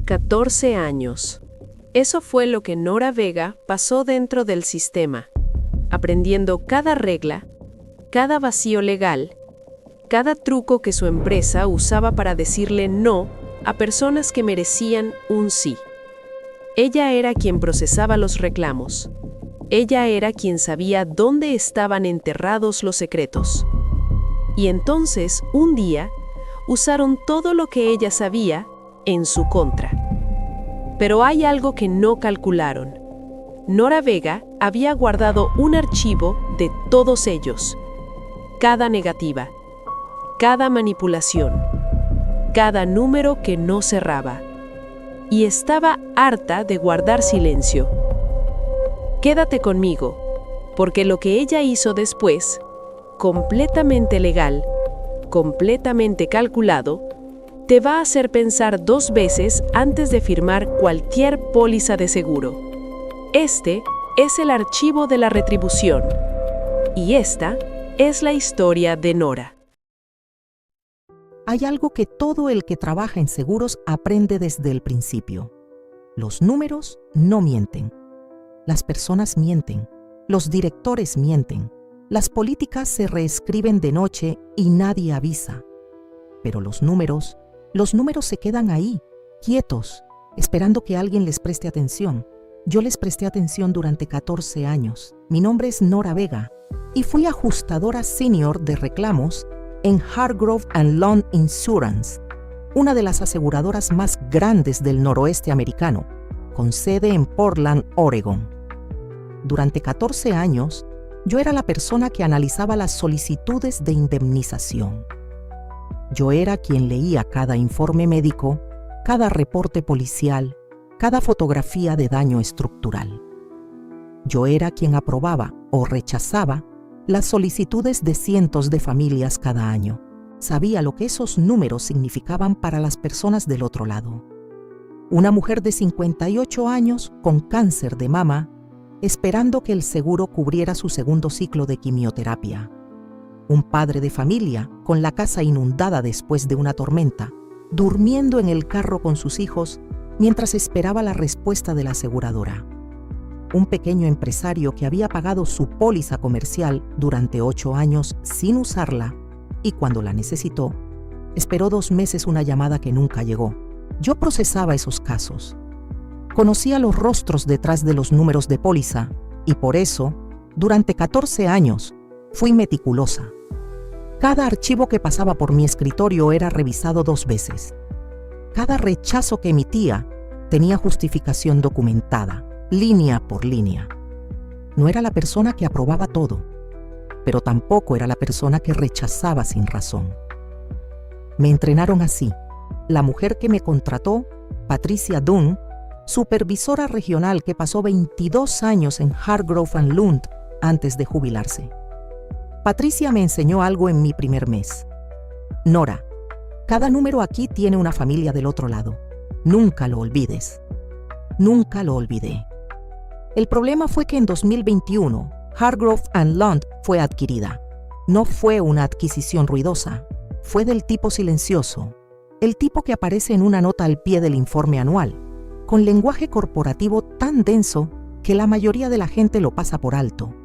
14 años. Eso fue lo que Nora Vega pasó dentro del sistema, aprendiendo cada regla, cada vacío legal, cada truco que su empresa usaba para decirle no a personas que merecían un sí. Ella era quien procesaba los reclamos. Ella era quien sabía dónde estaban enterrados los secretos. Y entonces, un día, usaron todo lo que ella sabía en su contra. Pero hay algo que no calcularon. Nora Vega había guardado un archivo de todos ellos. Cada negativa, cada manipulación, cada número que no cerraba. Y estaba harta de guardar silencio. Quédate conmigo, porque lo que ella hizo después, completamente legal, completamente calculado, te va a hacer pensar 2 veces antes de firmar cualquier póliza de seguro. Este es el archivo de la retribución. Y esta es la historia de Nora. Hay algo que todo el que trabaja en seguros aprende desde el principio. Los números no mienten. Las personas mienten. Los directores mienten. Las políticas se reescriben de noche y nadie avisa. Pero los números se quedan ahí, quietos, esperando que alguien les preste atención. Yo les presté atención durante 14 años. Mi nombre es Nora Vega y fui ajustadora senior de reclamos en Hargrove & Lund Insurance, una de las aseguradoras más grandes del noroeste americano, con sede en Portland, Oregon. Durante 14 años, yo era la persona que analizaba las solicitudes de indemnización. Yo era quien leía cada informe médico, cada reporte policial, cada fotografía de daño estructural. Yo era quien aprobaba o rechazaba las solicitudes de cientos de familias cada año. Sabía lo que esos números significaban para las personas del otro lado. Una mujer de 58 años con cáncer de mama, esperando que el seguro cubriera su segundo ciclo de quimioterapia. Un padre de familia con la casa inundada después de una tormenta, durmiendo en el carro con sus hijos mientras esperaba la respuesta de la aseguradora. Un pequeño empresario que había pagado su póliza comercial durante 8 años sin usarla y cuando la necesitó, esperó 2 meses una llamada que nunca llegó. Yo procesaba esos casos. Conocía los rostros detrás de los números de póliza y por eso, durante 14 años, fui meticulosa. Cada archivo que pasaba por mi escritorio era revisado 2 veces. Cada rechazo que emitía tenía justificación documentada, línea por línea. No era la persona que aprobaba todo, pero tampoco era la persona que rechazaba sin razón. Me entrenaron así. La mujer que me contrató, Patricia Dunn, supervisora regional que pasó 22 años en Hargrove & Lund antes de jubilarse. Patricia me enseñó algo en mi primer mes. Nora, cada número aquí tiene una familia del otro lado. Nunca lo olvides. Nunca lo olvidé. El problema fue que en 2021, Hargrove & Lund fue adquirida. No fue una adquisición ruidosa, fue del tipo silencioso, el tipo que aparece en una nota al pie del informe anual, con lenguaje corporativo tan denso que la mayoría de la gente lo pasa por alto.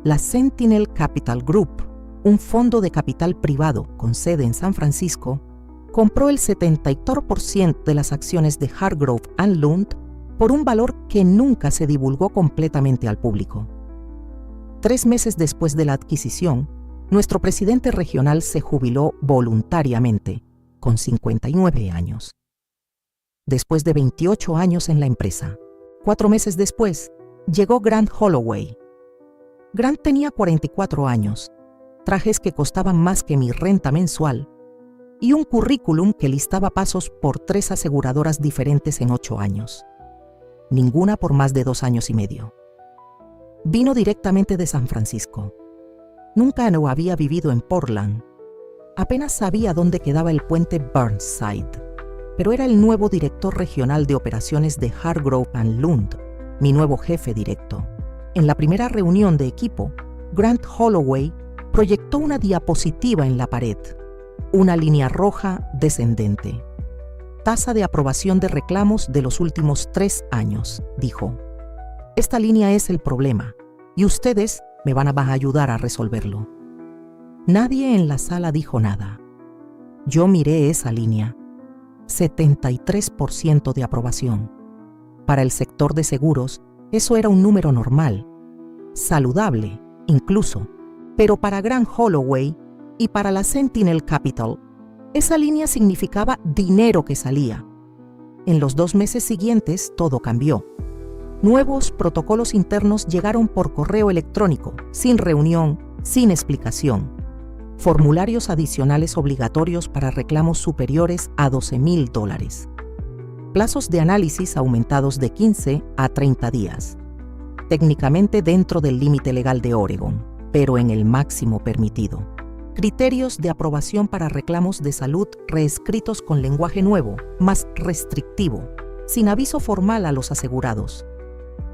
La Sentinel Capital Group, un fondo de capital privado con sede en San Francisco, compró el 74% de las acciones de Hargrove & Lund por un valor que nunca se divulgó completamente al público. 3 meses después de la adquisición, nuestro presidente regional se jubiló voluntariamente, con 59 años. Después de 28 años en la empresa, 4 meses después, llegó Grant Holloway. Grant tenía 44 años, trajes que costaban más que mi renta mensual y un currículum que listaba pasos por 3 aseguradoras diferentes en 8 años. Ninguna por más de 2 años y medio. Vino directamente de San Francisco. Nunca no había vivido en Portland. Apenas sabía dónde quedaba el puente Burnside, pero era el nuevo director regional de operaciones de Hargrove & Lund, mi nuevo jefe directo. En la primera reunión de equipo, Grant Holloway proyectó una diapositiva en la pared, una línea roja descendente. tasa de aprobación de reclamos de los últimos 3 años, dijo. Esta línea es el problema, y ustedes me van a ayudar a resolverlo. Nadie en la sala dijo nada. Yo miré esa línea. 73% de aprobación. Para el sector de seguros, eso era un número normal, saludable incluso, pero para Grand Holloway y para la Sentinel Capital, esa línea significaba dinero que salía. En los 2 meses siguientes todo cambió. Nuevos protocolos internos llegaron por correo electrónico, sin reunión, sin explicación. Formularios adicionales obligatorios para reclamos superiores a $12,000. Plazos de análisis aumentados de 15 a 30 días. Técnicamente dentro del límite legal de Oregon, pero en el máximo permitido. Criterios de aprobación para reclamos de salud reescritos con lenguaje nuevo, más restrictivo, sin aviso formal a los asegurados.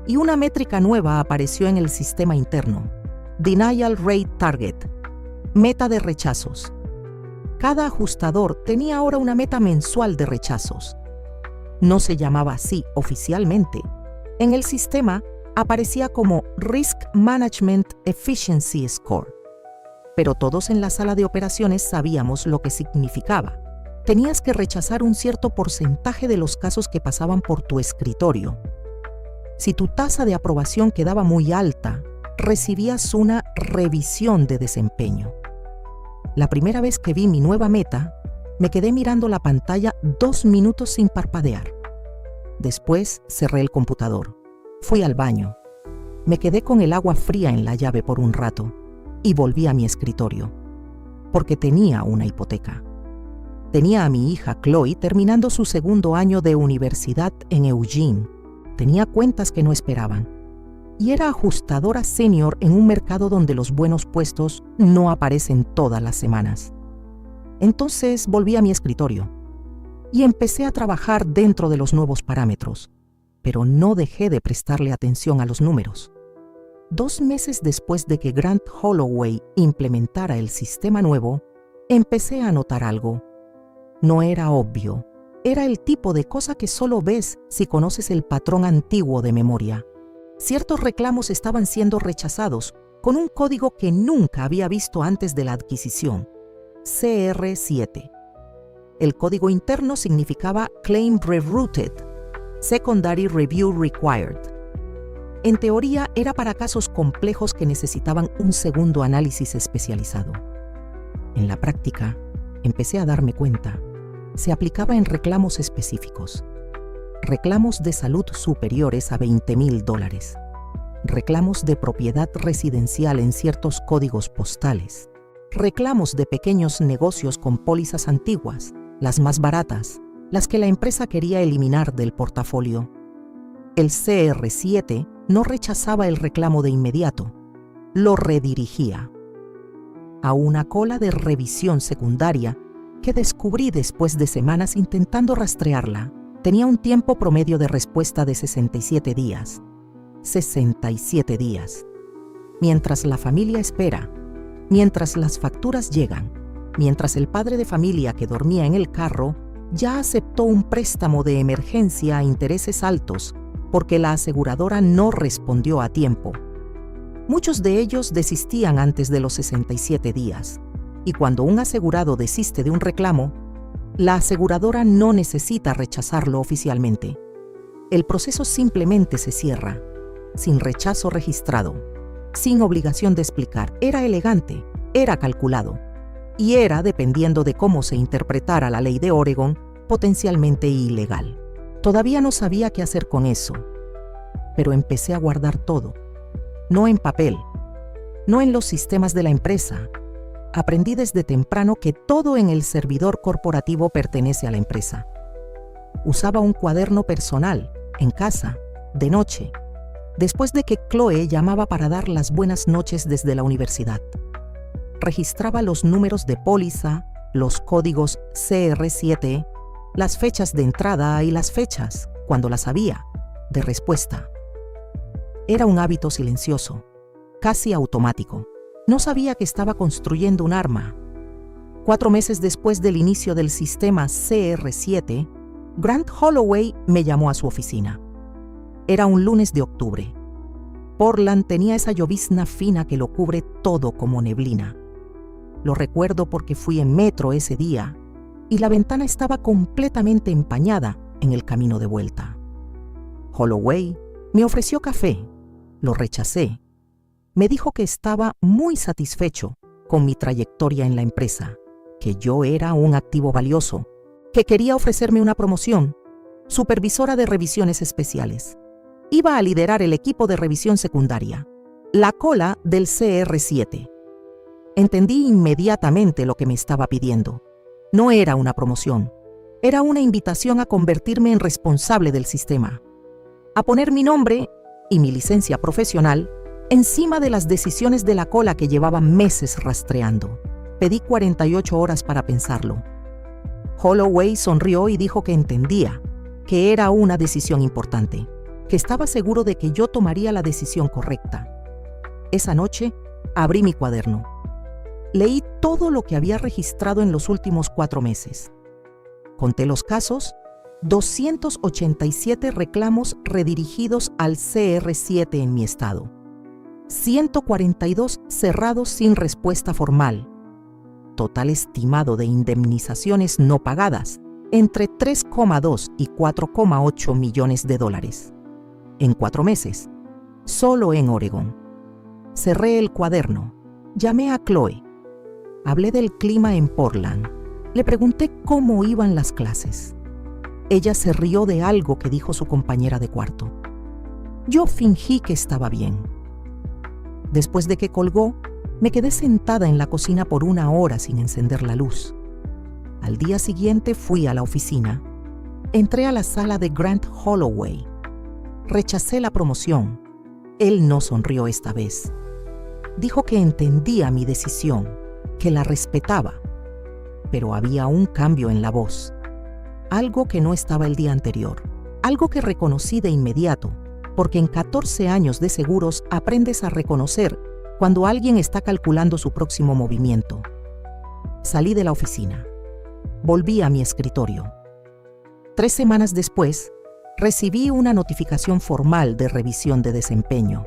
Y una métrica nueva apareció en el sistema interno: Denial Rate Target, meta de rechazos. Cada ajustador tenía ahora una meta mensual de rechazos. No se llamaba así oficialmente. En el sistema aparecía como Risk Management Efficiency Score. Pero todos en la sala de operaciones sabíamos lo que significaba. Tenías que rechazar un cierto porcentaje de los casos que pasaban por tu escritorio. Si tu tasa de aprobación quedaba muy alta, recibías una revisión de desempeño. La primera vez que vi mi nueva meta, me quedé mirando la pantalla 2 minutos sin parpadear. Después cerré el computador. Fui al baño. Me quedé con el agua fría en la llave por un rato y volví a mi escritorio, porque tenía una hipoteca. Tenía a mi hija Chloe terminando su 2º año de universidad en Eugene. Tenía cuentas que no esperaban. Y era ajustadora senior en un mercado donde los buenos puestos no aparecen todas las semanas. Entonces volví a mi escritorio y empecé a trabajar dentro de los nuevos parámetros, pero no dejé de prestarle atención a los números. 2 meses después de que Grand Holloway implementara el sistema nuevo, empecé a notar algo. No era obvio, era el tipo de cosa que solo ves si conoces el patrón antiguo de memoria. Ciertos reclamos estaban siendo rechazados con un código que nunca había visto antes de la adquisición: CR7. El código interno significaba Claim Rerouted, Secondary Review Required. En teoría era para casos complejos que necesitaban un segundo análisis especializado. En la práctica, empecé a darme cuenta. Se aplicaba en reclamos específicos. Reclamos de salud superiores a $20,000. Reclamos de propiedad residencial en ciertos códigos postales. Reclamos de pequeños negocios con pólizas antiguas, las más baratas, las que la empresa quería eliminar del portafolio. El CR7 no rechazaba el reclamo de inmediato, lo redirigía a una cola de revisión secundaria que descubrí después de semanas intentando rastrearla. Tenía un tiempo promedio de respuesta de 67 días. 67 días. Mientras la familia espera, mientras las facturas llegan, mientras el padre de familia que dormía en el carro ya aceptó un préstamo de emergencia a intereses altos porque la aseguradora no respondió a tiempo. Muchos de ellos desistían antes de los 67 días, y cuando un asegurado desiste de un reclamo, la aseguradora no necesita rechazarlo oficialmente. El proceso simplemente se cierra, sin rechazo registrado, sin obligación de explicar. Era elegante, era calculado, y era, dependiendo de cómo se interpretara la ley de Oregon, potencialmente ilegal. Todavía no sabía qué hacer con eso, pero empecé a guardar todo. No en papel, no en los sistemas de la empresa. Aprendí desde temprano que todo en el servidor corporativo pertenece a la empresa. Usaba un cuaderno personal, en casa, de noche, después de que Chloe llamaba para dar las buenas noches desde la universidad. Registraba los números de póliza, los códigos CR7, las fechas de entrada y las fechas, cuando las había, de respuesta. Era un hábito silencioso, casi automático. No sabía que estaba construyendo un arma. 4 meses después del inicio del sistema CR7, Grant Holloway me llamó a su oficina. Era un lunes de octubre. Portland tenía esa llovizna fina que lo cubre todo como neblina. Lo recuerdo porque fui en metro ese día y la ventana estaba completamente empañada en el camino de vuelta. Holloway me ofreció café. Lo rechacé. Me dijo que estaba muy satisfecho con mi trayectoria en la empresa, que yo era un activo valioso, que quería ofrecerme una promoción, supervisora de revisiones especiales. Iba a liderar el equipo de revisión secundaria, la cola del CR7. Entendí inmediatamente lo que me estaba pidiendo. No era una promoción, era una invitación a convertirme en responsable del sistema, a poner mi nombre y mi licencia profesional encima de las decisiones de la cola que llevaba meses rastreando. Pedí 48 horas para pensarlo. Holloway sonrió y dijo que entendía, que era una decisión importante, que estaba seguro de que yo tomaría la decisión correcta. Esa noche abrí mi cuaderno. Leí todo lo que había registrado en los últimos 4 meses. Conté los casos, 287 reclamos redirigidos al CR7 en mi estado, 142 cerrados sin respuesta formal, total estimado de indemnizaciones no pagadas, entre 3,2 y 4,8 millones de dólares. En 4 meses, solo en Oregón. Cerré el cuaderno, llamé a Chloe. Hablé del clima en Portland. Le pregunté cómo iban las clases. Ella se rió de algo que dijo su compañera de cuarto. Yo fingí que estaba bien. Después de que colgó, me quedé sentada en la cocina por 1 hora sin encender la luz. Al día siguiente fui a la oficina. Entré a la sala de Grant Holloway. Rechacé la promoción. Él no sonrió esta vez. Dijo que entendía mi decisión, que la respetaba, pero había un cambio en la voz, algo que no estaba el día anterior, algo que reconocí de inmediato, porque en 14 años de seguros aprendes a reconocer cuando alguien está calculando su próximo movimiento. Salí de la oficina. Volví a mi escritorio. 3 semanas después, recibí una notificación formal de revisión de desempeño.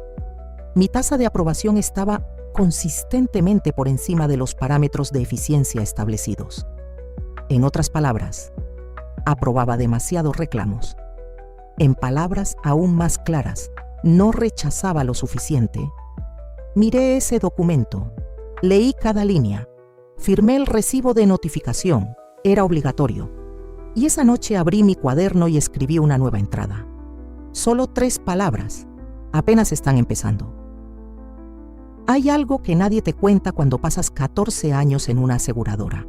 Mi tasa de aprobación estaba consistentemente por encima de los parámetros de eficiencia establecidos. En otras palabras, aprobaba demasiados reclamos. En palabras aún más claras, no rechazaba lo suficiente. Miré ese documento, leí cada línea, firmé el recibo de notificación, era obligatorio. Y esa noche abrí mi cuaderno y escribí una nueva entrada. Solo 3 palabras, apenas están empezando. Hay algo que nadie te cuenta cuando pasas 14 años en una aseguradora.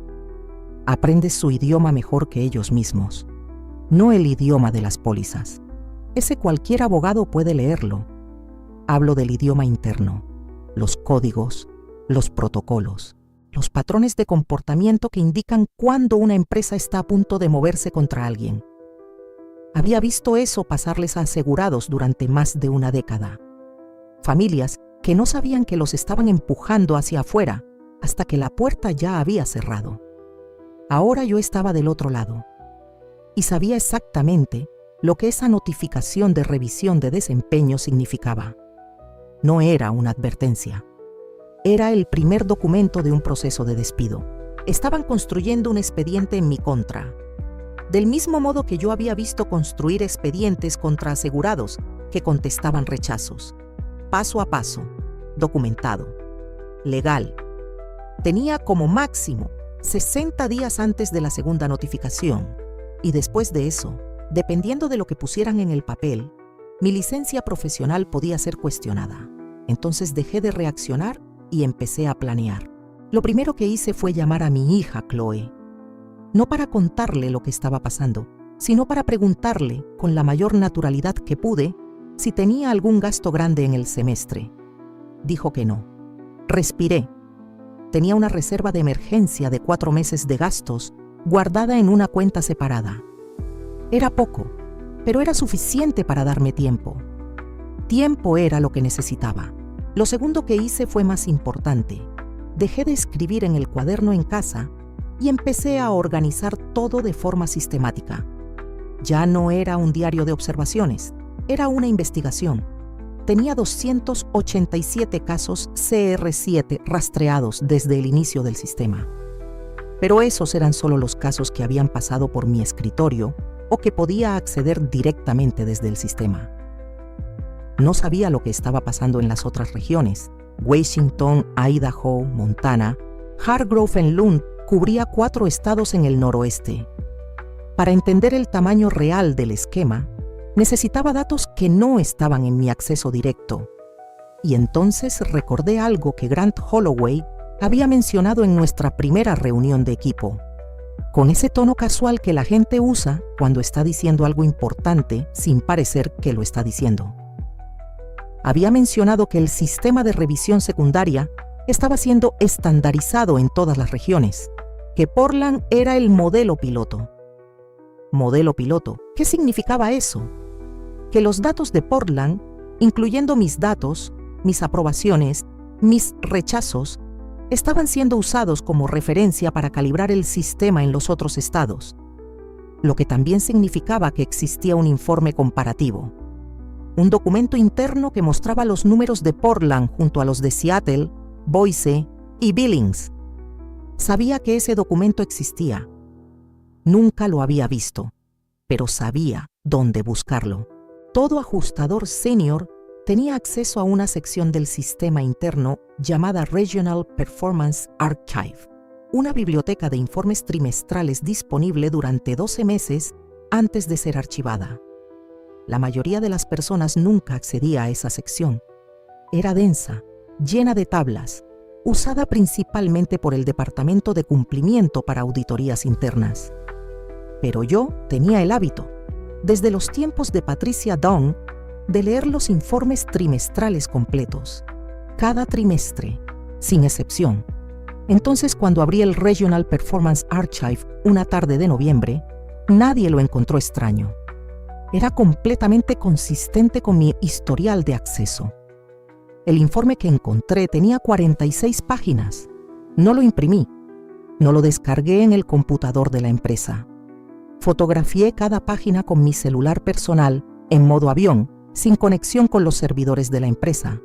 Aprendes su idioma mejor que ellos mismos, no el idioma de las pólizas. Ese cualquier abogado puede leerlo. Hablo del idioma interno, los códigos, los protocolos, los patrones de comportamiento que indican cuándo una empresa está a punto de moverse contra alguien. Había visto eso pasarles a asegurados durante más de 1 década. Familias que no sabían que los estaban empujando hacia afuera hasta que la puerta ya había cerrado. Ahora yo estaba del otro lado y sabía exactamente lo que esa notificación de revisión de desempeño significaba. No era una advertencia. Era el primer documento de un proceso de despido. Estaban construyendo un expediente en mi contra. Del mismo modo que yo había visto construir expedientes contra asegurados que contestaban rechazos. Paso a paso, documentado, legal. Tenía como máximo 60 días antes de la segunda notificación, y después de eso, dependiendo de lo que pusieran en el papel, mi licencia profesional podía ser cuestionada. Entonces dejé de reaccionar y empecé a planear. Lo primero que hice fue llamar a mi hija Chloe, no para contarle lo que estaba pasando, sino para preguntarle con la mayor naturalidad que pude si tenía algún gasto grande en el semestre. Dijo que no. Respiré. Tenía una reserva de emergencia de 4 meses de gastos guardada en una cuenta separada. Era poco, pero era suficiente para darme tiempo. Tiempo era lo que necesitaba. Lo segundo que hice fue más importante. Dejé de escribir en el cuaderno en casa y empecé a organizar todo de forma sistemática. Ya no era un diario de observaciones, era una investigación. Tenía 287 casos CR7 rastreados desde el inicio del sistema. Pero esos eran solo los casos que habían pasado por mi escritorio o que podía acceder directamente desde el sistema. No sabía lo que estaba pasando en las otras regiones. Washington, Idaho, Montana. Hargrove en Lund cubría 4 estados en el noroeste. Para entender el tamaño real del esquema, necesitaba datos que no estaban en mi acceso directo. Y entonces recordé algo que Grant Holloway había mencionado en nuestra primera reunión de equipo, con ese tono casual que la gente usa cuando está diciendo algo importante sin parecer que lo está diciendo. Había mencionado que el sistema de revisión secundaria estaba siendo estandarizado en todas las regiones, que Portland era el modelo piloto. ¿Modelo piloto? ¿Qué significaba eso? Que los datos de Portland, incluyendo mis datos, mis aprobaciones, mis rechazos, estaban siendo usados como referencia para calibrar el sistema en los otros estados, lo que también significaba que existía un informe comparativo. Un documento interno que mostraba los números de Portland junto a los de Seattle, Boise y Billings. Sabía que ese documento existía. Nunca lo había visto, pero sabía dónde buscarlo. Todo ajustador senior tenía acceso a una sección del sistema interno llamada Regional Performance Archive, una biblioteca de informes trimestrales disponible durante 12 meses antes de ser archivada. La mayoría de las personas nunca accedía a esa sección. Era densa, llena de tablas, usada principalmente por el Departamento de Cumplimiento para auditorías internas. Pero yo tenía el hábito, desde los tiempos de Patricia Dunn, de leer los informes trimestrales completos, cada trimestre, sin excepción. Entonces, cuando abrí el Regional Performance Archive una tarde de noviembre, nadie lo encontró extraño. Era completamente consistente con mi historial de acceso. El informe que encontré tenía 46 páginas. No lo imprimí. No lo descargué en el computador de la empresa. Fotografié cada página con mi celular personal en modo avión, sin conexión con los servidores de la empresa.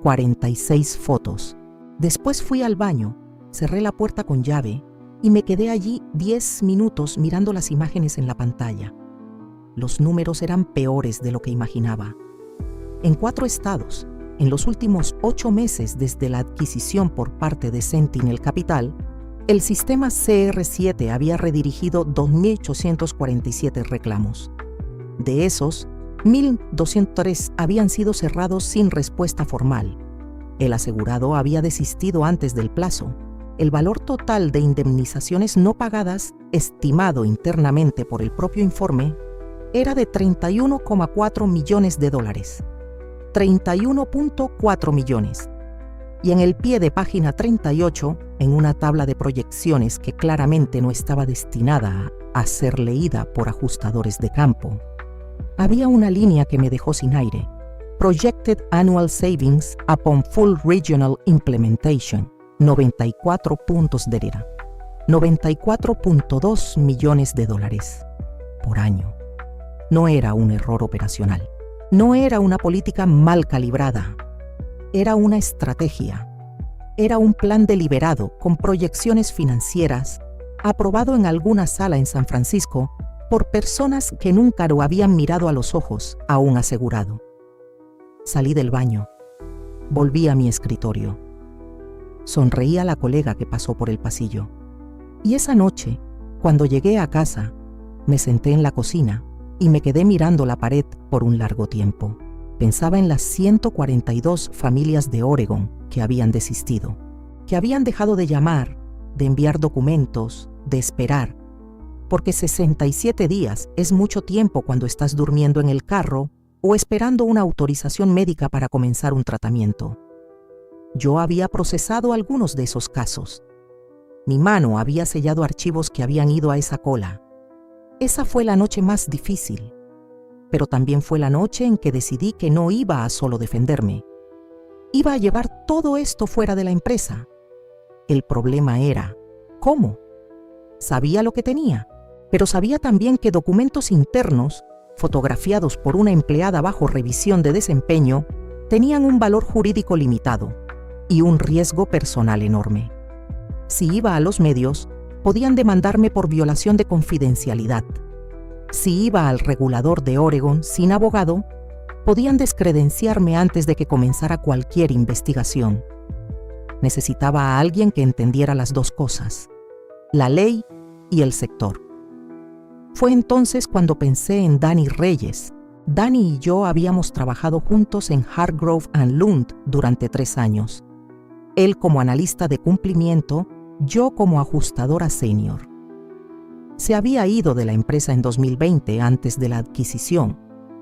46 fotos. Después fui al baño, cerré la puerta con llave y me quedé allí 10 minutos mirando las imágenes en la pantalla. Los números eran peores de lo que imaginaba. En 4 estados, en los últimos 8 meses desde la adquisición por parte de Sentinel Capital, el sistema CR7 había redirigido 2.847 reclamos. De esos, 1.203 habían sido cerrados sin respuesta formal. El asegurado había desistido antes del plazo. El valor total de indemnizaciones no pagadas, estimado internamente por el propio informe, era de $31,4 millones. 31.4 millones. Y en el pie de página 38, en una tabla de proyecciones que claramente no estaba destinada a ser leída por ajustadores de campo, había una línea que me dejó sin aire. Projected Annual Savings upon Full Regional Implementation, 94 puntos de lira, $94.2 millones por año. No era un error operacional. No era una política mal calibrada. Era una estrategia. Era un plan deliberado con proyecciones financieras, aprobado en alguna sala en San Francisco por personas que nunca lo habían mirado a los ojos a un asegurado. Salí del baño. Volví a mi escritorio. Sonreí a la colega que pasó por el pasillo. Y esa noche, cuando llegué a casa, me senté en la cocina y me quedé mirando la pared por un largo tiempo. Pensaba en las 142 familias de Oregon que habían desistido, que habían dejado de llamar, de enviar documentos, de esperar, porque 67 días es mucho tiempo cuando estás durmiendo en el carro o esperando una autorización médica para comenzar un tratamiento. Yo había procesado algunos de esos casos. Mi mano había sellado archivos que habían ido a esa cola. Esa fue la noche más difícil, pero también fue la noche en que decidí que no iba a solo defenderme. Iba a llevar todo esto fuera de la empresa. El problema era, ¿cómo? Sabía lo que tenía, pero sabía también que documentos internos, fotografiados por una empleada bajo revisión de desempeño, tenían un valor jurídico limitado y un riesgo personal enorme. Si iba a los medios, podían demandarme por violación de confidencialidad. Si iba al regulador de Oregon sin abogado, podían descredenciarme antes de que comenzara cualquier investigación. Necesitaba a alguien que entendiera las dos cosas, la ley y el sector. Fue entonces cuando pensé en Danny Reyes. Danny y yo habíamos trabajado juntos en Hargrove & Lund durante 3 años. Él como analista de cumplimiento, yo como ajustadora senior. Se había ido de la empresa en 2020 antes de la adquisición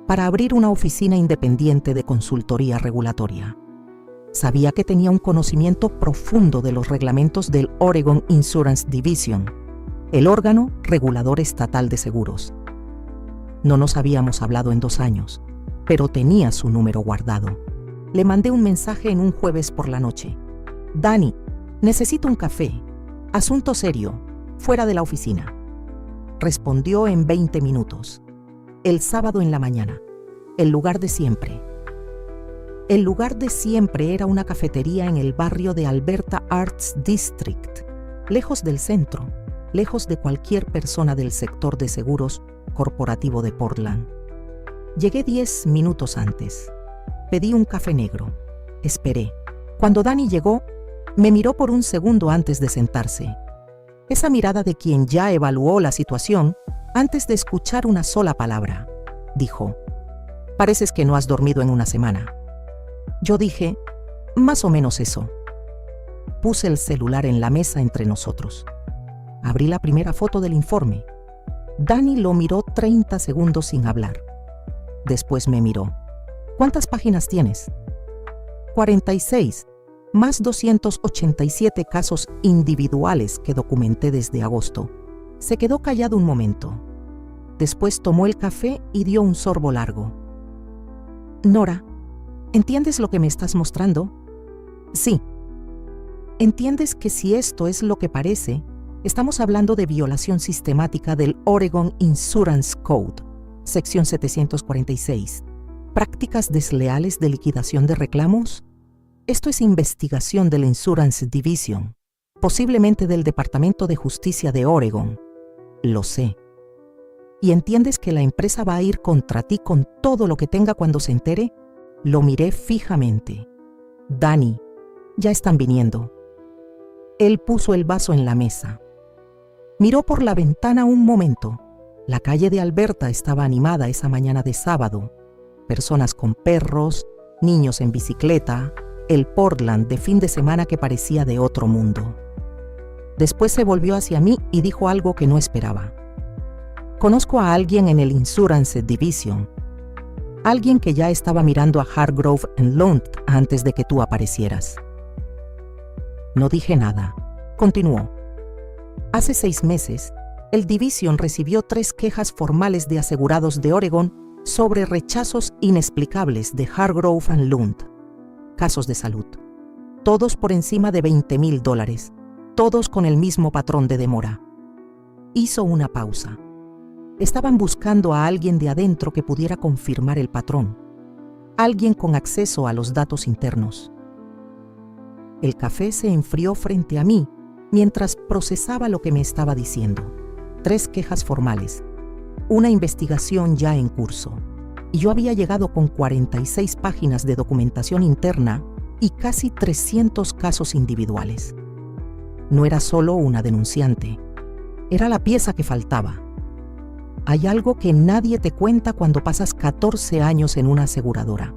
para abrir una oficina independiente de consultoría regulatoria. Sabía que tenía un conocimiento profundo de los reglamentos del Oregon Insurance Division, el órgano regulador estatal de seguros. No nos habíamos hablado en 2 años, pero tenía su número guardado. Le mandé un mensaje en un jueves por la noche. Danny, necesito un café. Asunto serio, fuera de la oficina. Respondió en 20 minutos. El sábado en la mañana. El lugar de siempre. El lugar de siempre era una cafetería en el barrio de Alberta Arts District, lejos del centro, lejos de cualquier persona del sector de seguros corporativo de Portland. Llegué 10 minutos antes. Pedí un café negro. Esperé. Cuando Danny llegó, me miró por un segundo antes de sentarse. Esa mirada de quien ya evaluó la situación antes de escuchar una sola palabra. Dijo, «Pareces que no has dormido en una semana». Yo dije, «Más o menos eso». Puse el celular en la mesa entre nosotros. Abrí la primera foto del informe. Danny lo miró 30 segundos sin hablar. Después me miró. «¿Cuántas páginas tienes?» 46, más 287 casos individuales que documenté desde agosto. Se quedó callado un momento. Después tomó el café y dio un sorbo largo. «Nora, ¿entiendes lo que me estás mostrando?» «Sí». «¿Entiendes que si esto es lo que parece, estamos hablando de violación sistemática del Oregon Insurance Code, sección 746, prácticas desleales de liquidación de reclamos? Esto es investigación del Insurance Division, posiblemente del Departamento de Justicia de Oregon. Lo sé. ¿Y entiendes que la empresa va a ir contra ti con todo lo que tenga cuando se entere?» Lo miré fijamente. «Danny, ya están viniendo». Él puso el vaso en la mesa. Miró por la ventana un momento. La calle de Alberta estaba animada esa mañana de sábado. Personas con perros, niños en bicicleta, el Portland de fin de semana que parecía de otro mundo. Después se volvió hacia mí y dijo algo que no esperaba. «Conozco a alguien en el Insurance Division. Alguien que ya estaba mirando a Hargrove & Lund antes de que tú aparecieras». No dije nada. Continuó. «Hace 6 meses, el Division recibió 3 quejas formales de asegurados de Oregon sobre rechazos inexplicables de Hargrove & Lund. Casos de salud. Todos por encima de $20,000. Todos con el mismo patrón de demora». Hizo una pausa. Estaban buscando a alguien de adentro que pudiera confirmar el patrón. Alguien con acceso a los datos internos. El café se enfrió frente a mí mientras procesaba lo que me estaba diciendo. 3 quejas formales. Una investigación ya en curso. Y yo había llegado con 46 páginas de documentación interna y casi 300 casos individuales. No era solo una denunciante. Era la pieza que faltaba. Hay algo que nadie te cuenta cuando pasas 14 años en una aseguradora.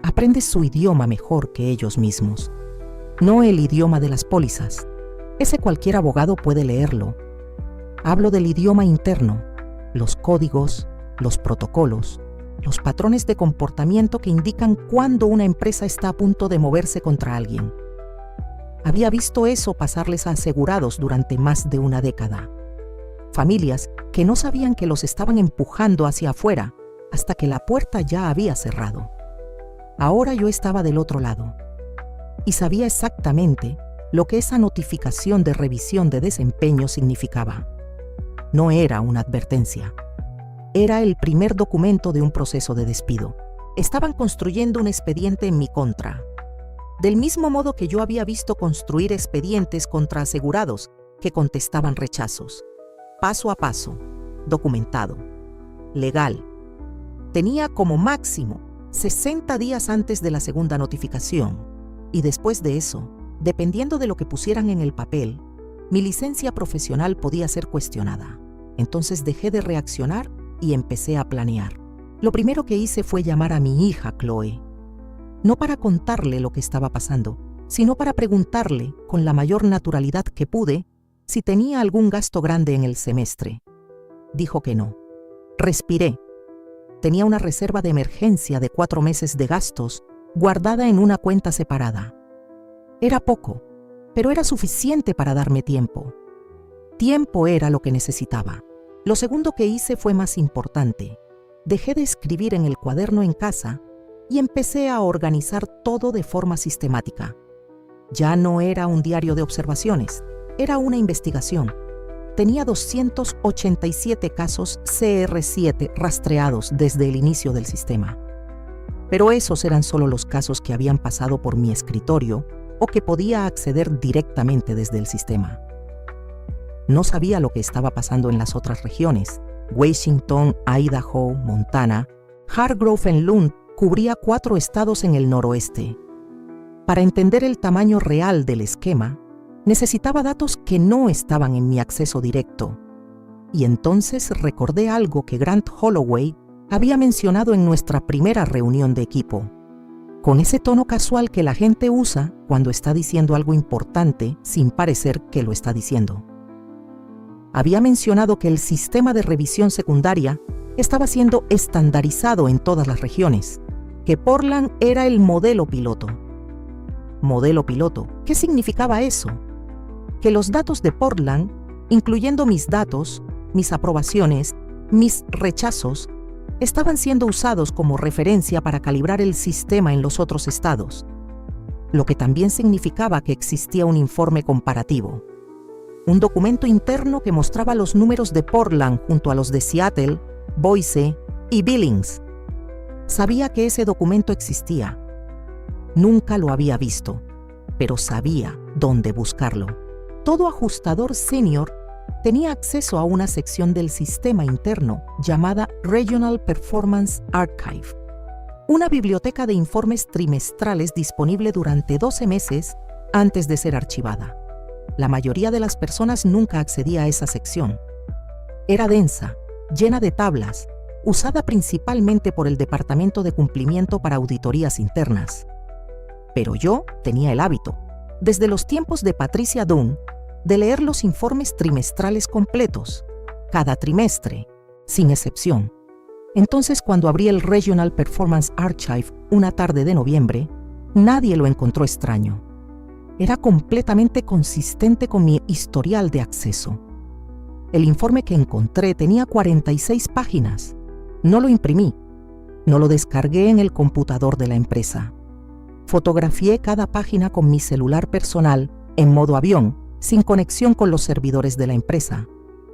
Aprendes su idioma mejor que ellos mismos. No el idioma de las pólizas. Ese cualquier abogado puede leerlo. Hablo del idioma interno, los códigos, los protocolos, los patrones de comportamiento que indican cuándo una empresa está a punto de moverse contra alguien. Había visto eso pasarles a asegurados durante más de una década. Familias que no sabían que los estaban empujando hacia afuera hasta que la puerta ya había cerrado. Ahora yo estaba del otro lado y sabía exactamente lo que esa notificación de revisión de desempeño significaba. No era una advertencia. Era el primer documento de un proceso de despido. Estaban construyendo un expediente en mi contra. Del mismo modo que yo había visto construir expedientes contra asegurados que contestaban rechazos. Paso a paso, documentado, legal. Tenía como máximo 60 días antes de la segunda notificación. Y después de eso, dependiendo de lo que pusieran en el papel, mi licencia profesional podía ser cuestionada. Entonces dejé de reaccionar y empecé a planear. Lo primero que hice fue llamar a mi hija Chloe. No para contarle lo que estaba pasando, sino para preguntarle, con la mayor naturalidad que pude, si tenía algún gasto grande en el semestre. Dijo que no. Respiré. Tenía una reserva de emergencia de 4 meses de gastos guardada en una cuenta separada. Era poco, pero era suficiente para darme tiempo. Tiempo era lo que necesitaba. Lo segundo que hice fue más importante. Dejé de escribir en el cuaderno en casa y empecé a organizar todo de forma sistemática. Ya no era un diario de observaciones, era una investigación. Tenía 287 casos CR7 rastreados desde el inicio del sistema. Pero esos eran solo los casos que habían pasado por mi escritorio o que podía acceder directamente desde el sistema. No sabía lo que estaba pasando en las otras regiones. Washington, Idaho, Montana. Hargrove en Lund cubría 4 estados en el noroeste. Para entender el tamaño real del esquema, necesitaba datos que no estaban en mi acceso directo. Y entonces recordé algo que Grant Holloway había mencionado en nuestra primera reunión de equipo, con ese tono casual que la gente usa cuando está diciendo algo importante sin parecer que lo está diciendo. Había mencionado que el sistema de revisión secundaria estaba siendo estandarizado en todas las regiones, que Portland era el modelo piloto. ¿Modelo piloto? ¿Qué significaba eso? Que los datos de Portland, incluyendo mis datos, mis aprobaciones, mis rechazos, estaban siendo usados como referencia para calibrar el sistema en los otros estados, lo que también significaba que existía un informe comparativo, un documento interno que mostraba los números de Portland junto a los de Seattle, Boise y Billings. Sabía que ese documento existía. Nunca lo había visto, pero sabía dónde buscarlo. Todo ajustador senior tenía acceso a una sección del sistema interno llamada Regional Performance Archive, una biblioteca de informes trimestrales disponible durante 12 meses antes de ser archivada. La mayoría de las personas nunca accedía a esa sección. Era densa, llena de tablas, usada principalmente por el Departamento de Cumplimiento para auditorías internas. Pero yo tenía el hábito, desde los tiempos de Patricia Dunn, de leer los informes trimestrales completos, cada trimestre, sin excepción. Entonces, cuando abrí el Regional Performance Archive una tarde de noviembre, nadie lo encontró extraño. Era completamente consistente con mi historial de acceso. El informe que encontré tenía 46 páginas. No lo imprimí, no lo descargué en el computador de la empresa. Fotografié cada página con mi celular personal en modo avión, sin conexión con los servidores de la empresa.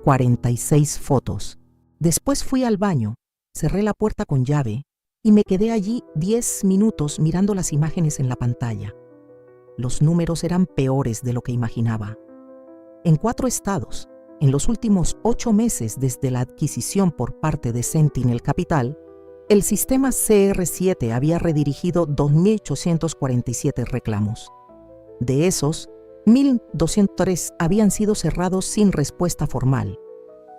46 fotos. Después fui al baño, cerré la puerta con llave y me quedé allí 10 minutos mirando las imágenes en la pantalla. Los números eran peores de lo que imaginaba. En 4 estados, en los últimos 8 meses desde la adquisición por parte de Sentinel Capital, el sistema CR7 había redirigido 2.847 reclamos. De esos, 1.203 habían sido cerrados sin respuesta formal.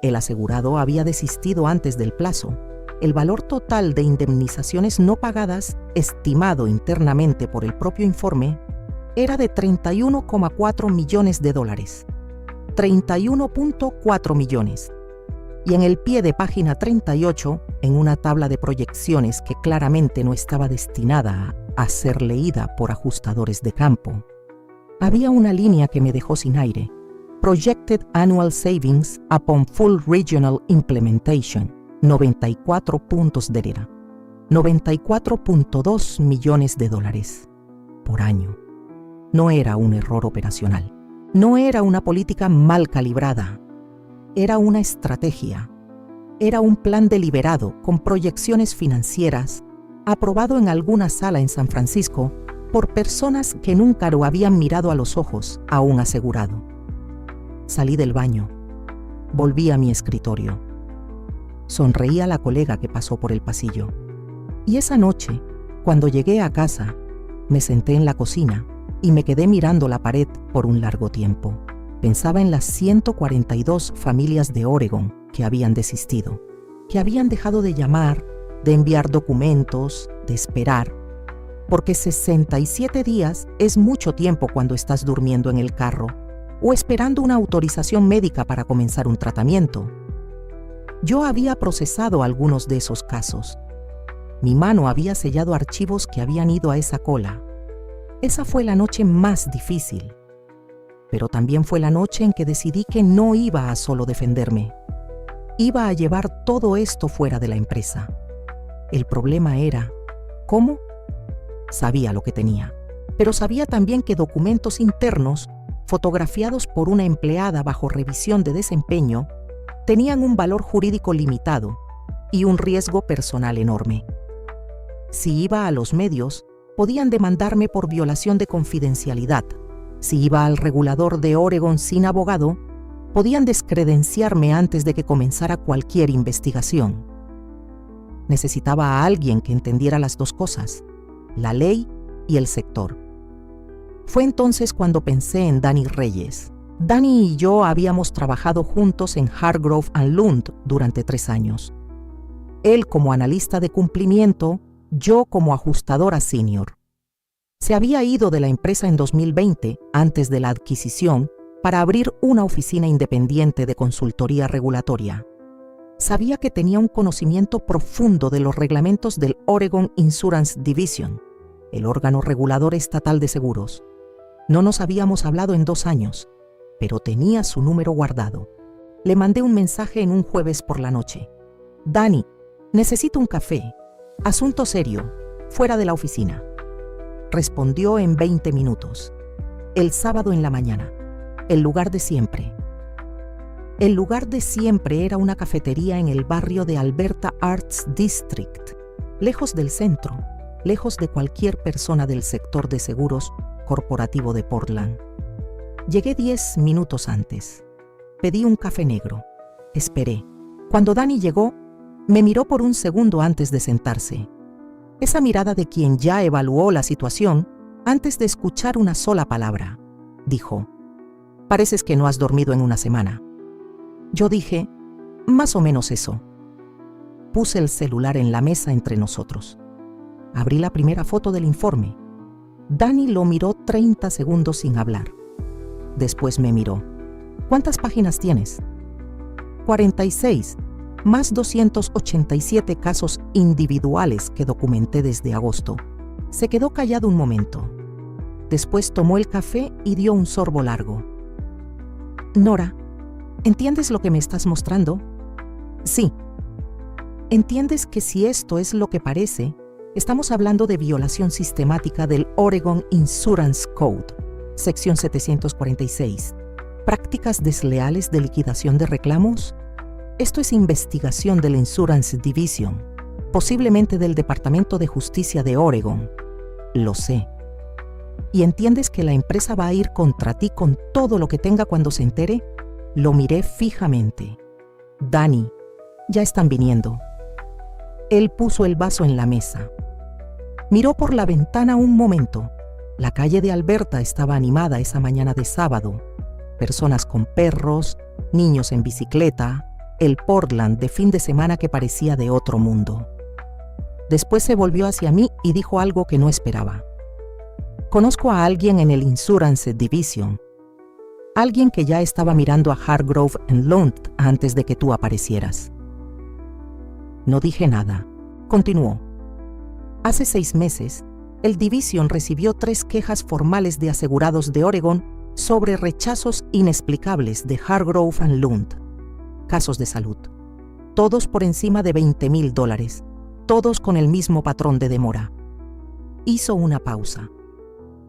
El asegurado había desistido antes del plazo. El valor total de indemnizaciones no pagadas, estimado internamente por el propio informe, era de $31,4 millones. 31.4 millones. Y en el pie de página 38, en una tabla de proyecciones que claramente no estaba destinada a ser leída por ajustadores de campo, había una línea que me dejó sin aire. Projected Annual Savings upon Full Regional Implementation, 94 puntos de era. $94.2 millones por año. No era un error operacional. No era una política mal calibrada. Era una estrategia. Era un plan deliberado con proyecciones financieras, aprobado en alguna sala en San Francisco por personas que nunca lo habían mirado a los ojos a un asegurado. Salí del baño. Volví a mi escritorio. Sonreí a la colega que pasó por el pasillo. Y esa noche, cuando llegué a casa, me senté en la cocina y me quedé mirando la pared por un largo tiempo. Pensaba en las 142 familias de Oregon que habían desistido, que habían dejado de llamar, de enviar documentos, de esperar, porque 67 días es mucho tiempo cuando estás durmiendo en el carro o esperando una autorización médica para comenzar un tratamiento. Yo había procesado algunos de esos casos. Mi mano había sellado archivos que habían ido a esa cola. Esa fue la noche más difícil, pero también fue la noche en que decidí que no iba a solo defenderme. Iba a llevar todo esto fuera de la empresa. El problema era, ¿cómo? Sabía lo que tenía, pero sabía también que documentos internos, fotografiados por una empleada bajo revisión de desempeño, tenían un valor jurídico limitado y un riesgo personal enorme. Si iba a los medios, podían demandarme por violación de confidencialidad. Si iba al regulador de Oregon sin abogado, podían descredenciarme antes de que comenzara cualquier investigación. Necesitaba a alguien que entendiera las dos cosas, la ley y el sector. Fue entonces cuando pensé en Danny Reyes. Danny y yo habíamos trabajado juntos en Hargrove & Lund durante 3 años. Él como analista de cumplimiento, yo como ajustadora senior. Se había ido de la empresa en 2020, antes de la adquisición, para abrir una oficina independiente de consultoría regulatoria. Sabía que tenía un conocimiento profundo de los reglamentos del Oregon Insurance Division, el órgano regulador estatal de seguros. No nos habíamos hablado en 2 años, pero tenía su número guardado. Le mandé un mensaje en un jueves por la noche. Danny, necesito un café. Asunto serio, fuera de la oficina. Respondió en 20 minutos. El sábado en la mañana. El lugar de siempre. El lugar de siempre era una cafetería en el barrio de Alberta Arts District, lejos del centro, lejos de cualquier persona del sector de seguros corporativo de Portland. Llegué 10 minutos antes. Pedí un café negro. Esperé. Cuando Danny llegó, me miró por un segundo antes de sentarse. Esa mirada de quien ya evaluó la situación antes de escuchar una sola palabra. Dijo, «Pareces que no has dormido en una semana». Yo dije, «Más o menos eso». Puse el celular en la mesa entre nosotros. Abrí la primera foto del informe. Danny lo miró 30 segundos sin hablar. Después me miró. «¿Cuántas páginas tienes?» 46, más 287 casos individuales que documenté desde agosto. Se quedó callado un momento. Después tomó el café y dio un sorbo largo. «Nora, ¿entiendes lo que me estás mostrando?» «Sí». «¿Entiendes que si esto es lo que parece, estamos hablando de violación sistemática del Oregon Insurance Code, sección 746, prácticas desleales de liquidación de reclamos? Esto es investigación del Insurance Division, posiblemente del Departamento de Justicia de Oregon. Lo sé. ¿Y entiendes que la empresa va a ir contra ti con todo lo que tenga cuando se entere?» Lo miré fijamente. «Danny, ya están viniendo». Él puso el vaso en la mesa. Miró por la ventana un momento. La calle de Alberta estaba animada esa mañana de sábado. Personas con perros, niños en bicicleta, el Portland de fin de semana que parecía de otro mundo. Después se volvió hacia mí y dijo algo que no esperaba. «Conozco a alguien en el Insurance Division. Alguien que ya estaba mirando a Hargrove & Lund antes de que tú aparecieras». No dije nada. Continuó. «Hace 6 meses, el Division recibió 3 quejas formales de asegurados de Oregon sobre rechazos inexplicables de Hargrove & Lund. Casos de salud. Todos por encima de $20,000. Todos con el mismo patrón de demora». Hizo una pausa.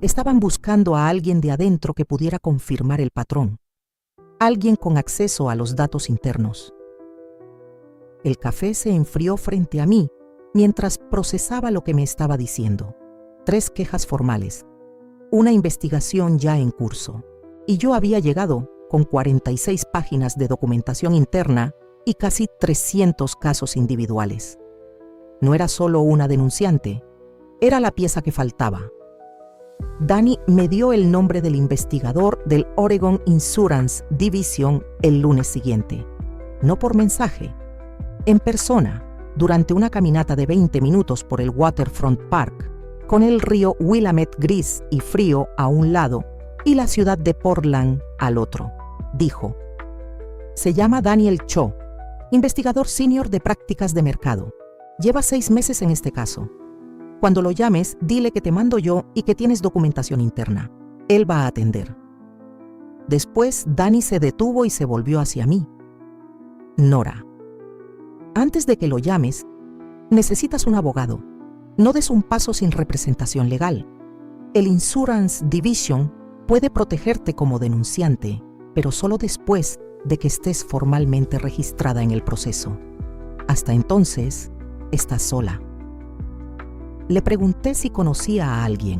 Estaban buscando a alguien de adentro que pudiera confirmar el patrón. alguien con acceso a los datos internos. El café se enfrió frente a mí mientras procesaba lo que me estaba diciendo. 3 quejas formales, una investigación ya en curso, y yo había llegado con 46 páginas de documentación interna y casi 300 casos individuales. No era solo una denunciante, era la pieza que faltaba. Dani me dio el nombre del investigador del Oregon Insurance Division el lunes siguiente, no por mensaje, en persona, durante una caminata de 20 minutos por el Waterfront Park, con el río Willamette gris y frío a un lado y la ciudad de Portland al otro. Dijo: se llama Daniel Cho, investigador senior de prácticas de mercado. Lleva 6 meses en este caso. Cuando lo llames, dile que te mando yo y que tienes documentación interna. Él va a atender. Después, Dani se detuvo y se volvió hacia mí. Nora, antes de que lo llames, necesitas un abogado. No des un paso sin representación legal. El Insurance Division puede protegerte como denunciante, pero solo después de que estés formalmente registrada en el proceso. Hasta entonces, estás sola. Le pregunté si conocía a alguien.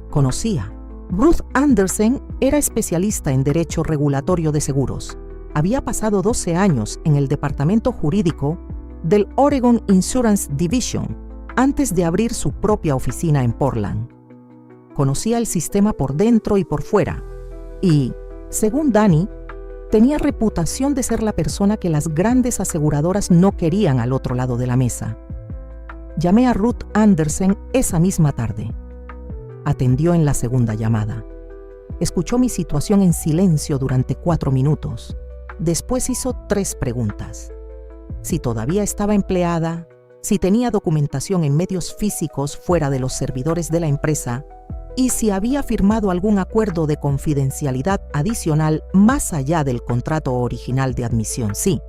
Conocía. Ruth Anderson era especialista en derecho regulatorio de seguros. Había pasado 12 años en el departamento jurídico del Oregon Insurance Division antes de abrir su propia oficina en Portland. Conocía el sistema por dentro y por fuera y, según Dani, tenía reputación de ser la persona que las grandes aseguradoras no querían al otro lado de la mesa. Llamé a Ruth Anderson esa misma tarde. Atendió en la segunda llamada. Escuchó mi situación en silencio durante 4 minutos. Después hizo 3 preguntas. Si todavía estaba empleada, si tenía documentación en medios físicos fuera de los servidores de la empresa y si había firmado algún acuerdo de confidencialidad adicional más allá del contrato original de admisión. Sí,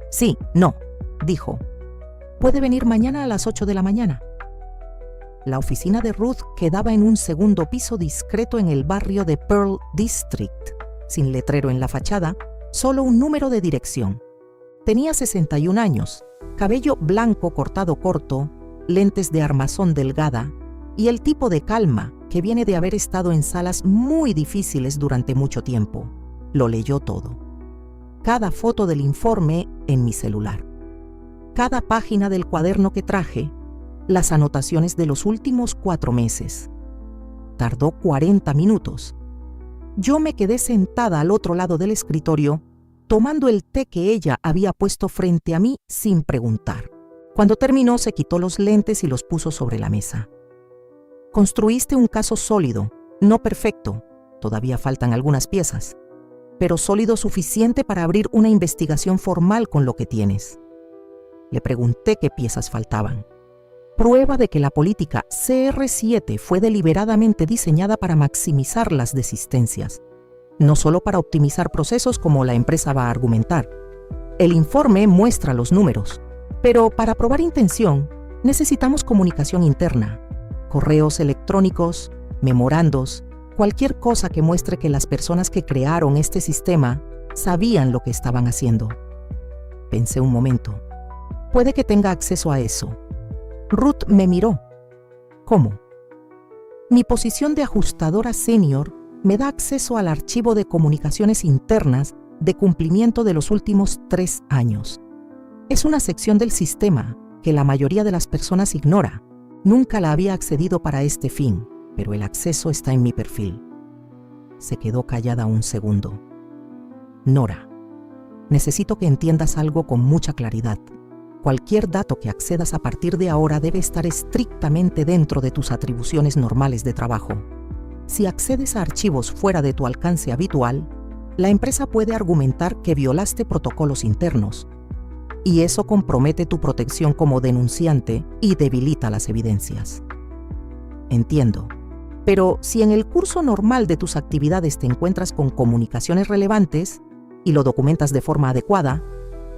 no, dijo. ¿Puede venir mañana a las 8 de la mañana? La oficina de Ruth quedaba en un segundo piso discreto en el barrio de Pearl District, sin letrero en la fachada, solo un número de dirección. Tenía 61 años, cabello blanco cortado corto, lentes de armazón delgada y el tipo de calma que viene de haber estado en salas muy difíciles durante mucho tiempo. Lo leyó todo. Cada foto del informe en mi celular. Cada página del cuaderno que traje, las anotaciones de los últimos 4 meses. Tardó 40 minutos. Yo me quedé sentada al otro lado del escritorio, tomando el té que ella había puesto frente a mí sin preguntar. Cuando terminó, se quitó los lentes y los puso sobre la mesa. Construiste un caso sólido, no perfecto, todavía faltan algunas piezas, pero sólido suficiente para abrir una investigación formal con lo que tienes. Le pregunté qué piezas faltaban. Prueba de que la política CR7 fue deliberadamente diseñada para maximizar las desistencias, no solo para optimizar procesos como la empresa va a argumentar. El informe muestra los números, pero para probar intención necesitamos comunicación interna, correos electrónicos, memorandos, cualquier cosa que muestre que las personas que crearon este sistema sabían lo que estaban haciendo. Pensé un momento. Puede que tenga acceso a eso. Ruth me miró. ¿Cómo? Mi posición de ajustadora senior me da acceso al archivo de comunicaciones internas de cumplimiento de los últimos 3 años. Es una sección del sistema que la mayoría de las personas ignora. Nunca la había accedido para este fin, pero el acceso está en mi perfil. Se quedó callada un segundo. Nora, necesito que entiendas algo con mucha claridad. Cualquier dato que accedas a partir de ahora debe estar estrictamente dentro de tus atribuciones normales de trabajo. Si accedes a archivos fuera de tu alcance habitual, la empresa puede argumentar que violaste protocolos internos, y eso compromete tu protección como denunciante y debilita las evidencias. Entiendo, pero si en el curso normal de tus actividades te encuentras con comunicaciones relevantes y lo documentas de forma adecuada,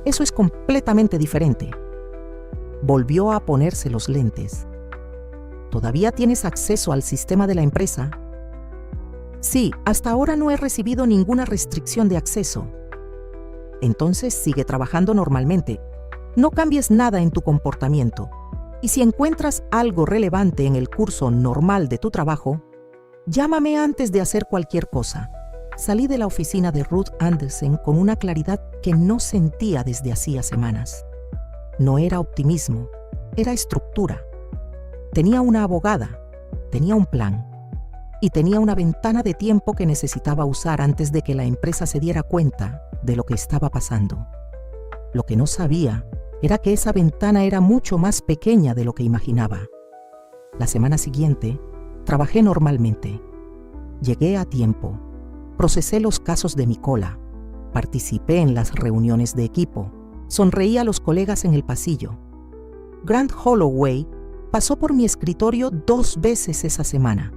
eso es completamente diferente. Volvió a ponerse los lentes. ¿Todavía tienes acceso al sistema de la empresa? Sí, hasta ahora no he recibido ninguna restricción de acceso. Entonces sigue trabajando normalmente. No cambies nada en tu comportamiento. Y si encuentras algo relevante en el curso normal de tu trabajo, llámame antes de hacer cualquier cosa. Salí de la oficina de Ruth Anderson con una claridad que no sentía desde hacía semanas. No era optimismo, era estructura. Tenía una abogada, tenía un plan y tenía una ventana de tiempo que necesitaba usar antes de que la empresa se diera cuenta de lo que estaba pasando. Lo que no sabía era que esa ventana era mucho más pequeña de lo que imaginaba. La semana siguiente, trabajé normalmente. Llegué a tiempo. Procesé los casos de mi cola. Participé en las reuniones de equipo. Sonreí a los colegas en el pasillo. Grant Holloway pasó por mi escritorio 2 veces esa semana.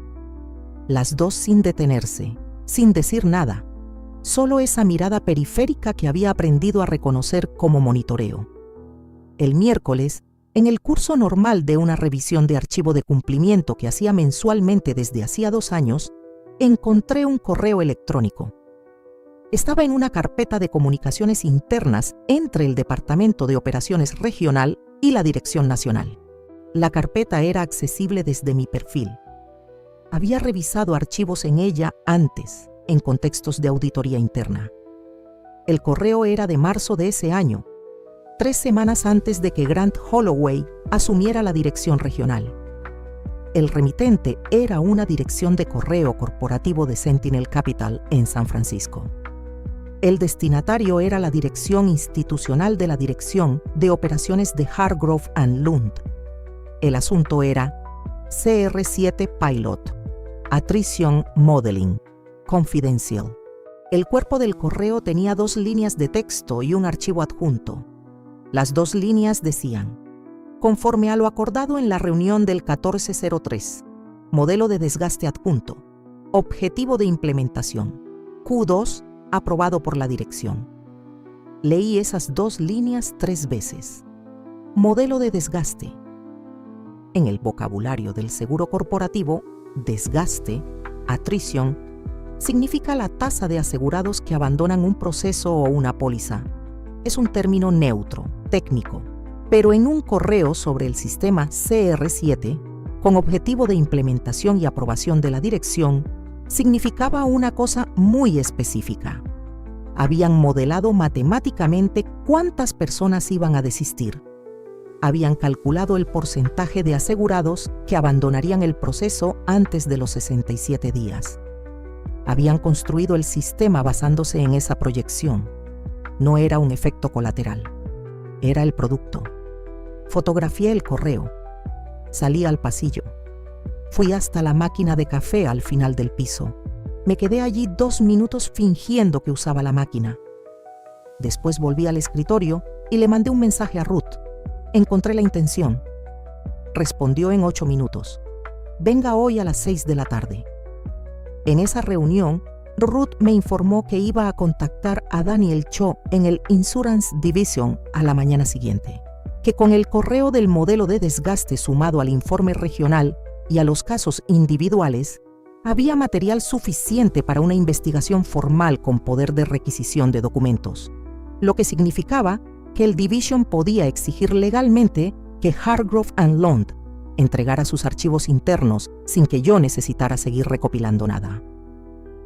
Las 2 sin detenerse, sin decir nada. Solo esa mirada periférica que había aprendido a reconocer como monitoreo. El miércoles, en el curso normal de una revisión de archivo de cumplimiento que hacía mensualmente desde hacía 2 años, encontré un correo electrónico. Estaba en una carpeta de comunicaciones internas entre el Departamento de Operaciones Regional y la Dirección Nacional. La carpeta era accesible desde mi perfil. Había revisado archivos en ella antes, en contextos de auditoría interna. El correo era de marzo de ese año, 3 semanas antes de que Grant Holloway asumiera la dirección regional. El remitente era una dirección de correo corporativo de Sentinel Capital en San Francisco. El destinatario era la dirección institucional de la Dirección de Operaciones de Hargrove & Lund. El asunto era CR7 Pilot, Attrition Modeling, Confidential. El cuerpo del correo tenía 2 líneas de texto y un archivo adjunto. Las 2 líneas decían: conforme a lo acordado en la reunión del 1403, modelo de desgaste adjunto, objetivo de implementación, Q2, aprobado por la dirección. Leí esas 2 líneas 3 veces. Modelo de desgaste. En el vocabulario del seguro corporativo, desgaste, attrition, significa la tasa de asegurados que abandonan un proceso o una póliza. Es un término neutro, técnico, pero en un correo sobre el sistema CR7, con objetivo de implementación y aprobación de la dirección, significaba una cosa muy específica. Habían modelado matemáticamente cuántas personas iban a desistir. Habían calculado el porcentaje de asegurados que abandonarían el proceso antes de los 67 días. Habían construido el sistema basándose en esa proyección. No era un efecto colateral. Era el producto. Fotografié el correo. Salí al pasillo. Fui hasta la máquina de café al final del piso. Me quedé allí 2 minutos fingiendo que usaba la máquina. Después volví al escritorio y le mandé un mensaje a Ruth. Encontré la intención. Respondió en 8 minutos. Venga hoy a las 6 de la tarde. En esa reunión, Ruth me informó que iba a contactar a Daniel Cho en el Insurance Division a la mañana siguiente, que con el correo del modelo de desgaste sumado al informe regional y a los casos individuales, había material suficiente para una investigación formal con poder de requisición de documentos, lo que significaba que el Division podía exigir legalmente que Hargrove & Lund entregara sus archivos internos sin que yo necesitara seguir recopilando nada.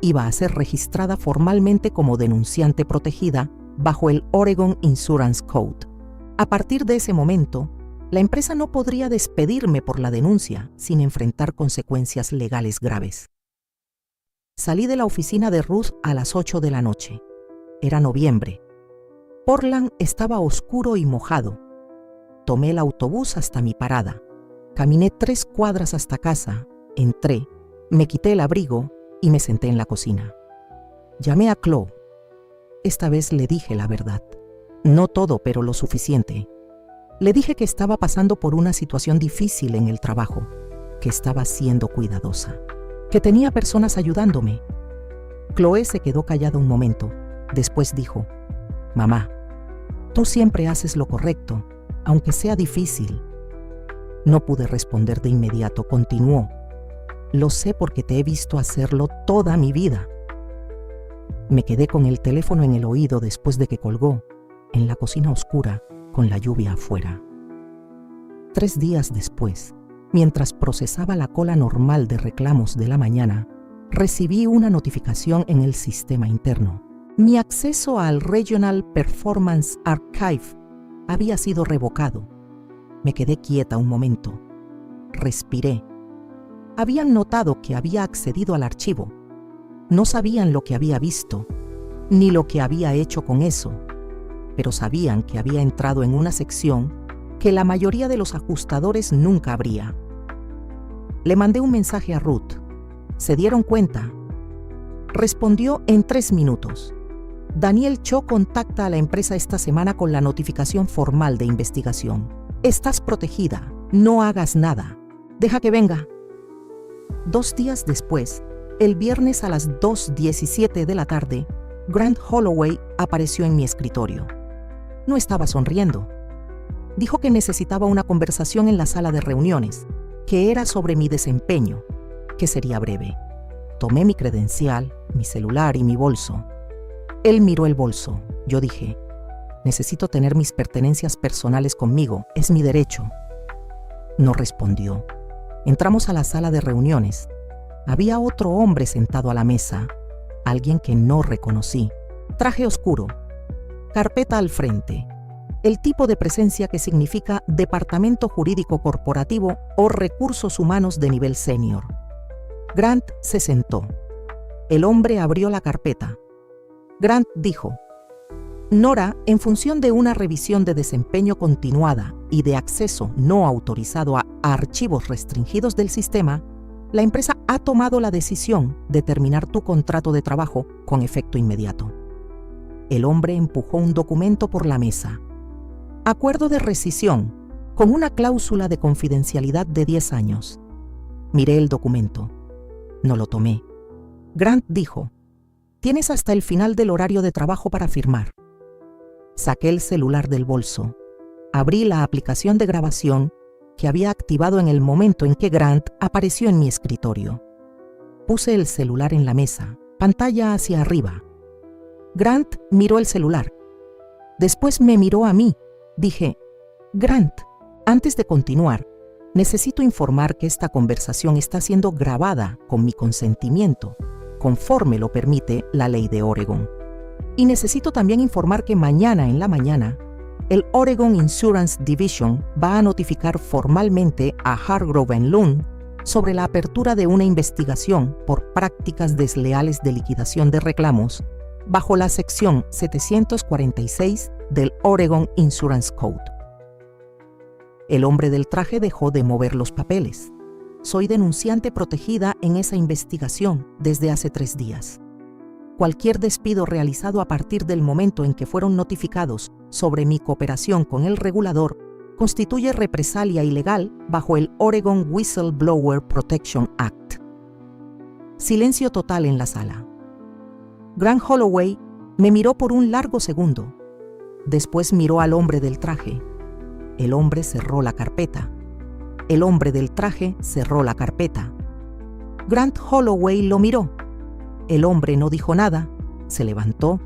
Iba a ser registrada formalmente como denunciante protegida bajo el Oregon Insurance Code. A partir de ese momento, la empresa no podría despedirme por la denuncia sin enfrentar consecuencias legales graves. Salí de la oficina de Ruth a las 8 de la noche. Era noviembre. Portland estaba oscuro y mojado. Tomé el autobús hasta mi parada. Caminé 3 cuadras hasta casa, entré, me quité el abrigo y me senté en la cocina. Llamé a Chloe. Esta vez le dije la verdad. No todo, pero lo suficiente. Le dije que estaba pasando por una situación difícil en el trabajo, que estaba siendo cuidadosa, que tenía personas ayudándome. Chloe se quedó callada un momento. Después dijo: «Mamá, tú siempre haces lo correcto, aunque sea difícil». No pude responder de inmediato. Continuó: «Lo sé porque te he visto hacerlo toda mi vida». Me quedé con el teléfono en el oído después de que colgó, en la cocina oscura, con la lluvia afuera. 3 días después, mientras procesaba la cola normal de reclamos de la mañana, recibí una notificación en el sistema interno. Mi acceso al Regional Performance Archive había sido revocado. Me quedé quieta un momento. Respiré. Habían notado que había accedido al archivo. No sabían lo que había visto, ni lo que había hecho con eso, pero sabían que había entrado en una sección que la mayoría de los ajustadores nunca abría. Le mandé un mensaje a Ruth. ¿Se dieron cuenta? Respondió en 3 minutos. Daniel Cho contacta a la empresa esta semana con la notificación formal de investigación. Estás protegida. No hagas nada. Deja que venga. 2 días después, el viernes a las 2:17 de la tarde, Grant Holloway apareció en mi escritorio. No estaba sonriendo. Dijo que necesitaba una conversación en la sala de reuniones, que era sobre mi desempeño, que sería breve. Tomé mi credencial, mi celular y mi bolso. Él miró el bolso. Yo dije, necesito tener mis pertenencias personales conmigo, es mi derecho. No respondió. Entramos a la sala de reuniones. Había otro hombre sentado a la mesa, alguien que no reconocí. Traje oscuro, carpeta al frente, el tipo de presencia que significa Departamento Jurídico Corporativo o Recursos Humanos de nivel senior. Grant se sentó. El hombre abrió la carpeta. Grant dijo, Nora, en función de una revisión de desempeño continuada y de acceso no autorizado a archivos restringidos del sistema, la empresa ha tomado la decisión de terminar tu contrato de trabajo con efecto inmediato. El hombre empujó un documento por la mesa. Acuerdo de rescisión, con una cláusula de confidencialidad de 10 años. Miré el documento. No lo tomé. Grant dijo, tienes hasta el final del horario de trabajo para firmar. Saqué el celular del bolso. Abrí la aplicación de grabación que había activado en el momento en que Grant apareció en mi escritorio. Puse el celular en la mesa, pantalla hacia arriba. Grant miró el celular. Después me miró a mí. Dije, Grant, antes de continuar, necesito informar que esta conversación está siendo grabada con mi consentimiento, conforme lo permite la ley de Oregon. Y necesito también informar que mañana en la mañana, el Oregon Insurance Division va a notificar formalmente a Hargrove & Lund sobre la apertura de una investigación por prácticas desleales de liquidación de reclamos bajo la sección 746 del Oregon Insurance Code. El hombre del traje dejó de mover los papeles. Soy denunciante protegida en esa investigación desde hace 3 días. Cualquier despido realizado a partir del momento en que fueron notificados sobre mi cooperación con el regulador constituye represalia ilegal bajo el Oregon Whistleblower Protection Act. Silencio total en la sala. Grant Holloway me miró por un largo segundo. Después miró al hombre del traje. El hombre cerró la carpeta. El hombre del traje cerró la carpeta. Grant Holloway lo miró. El hombre no dijo nada, se levantó,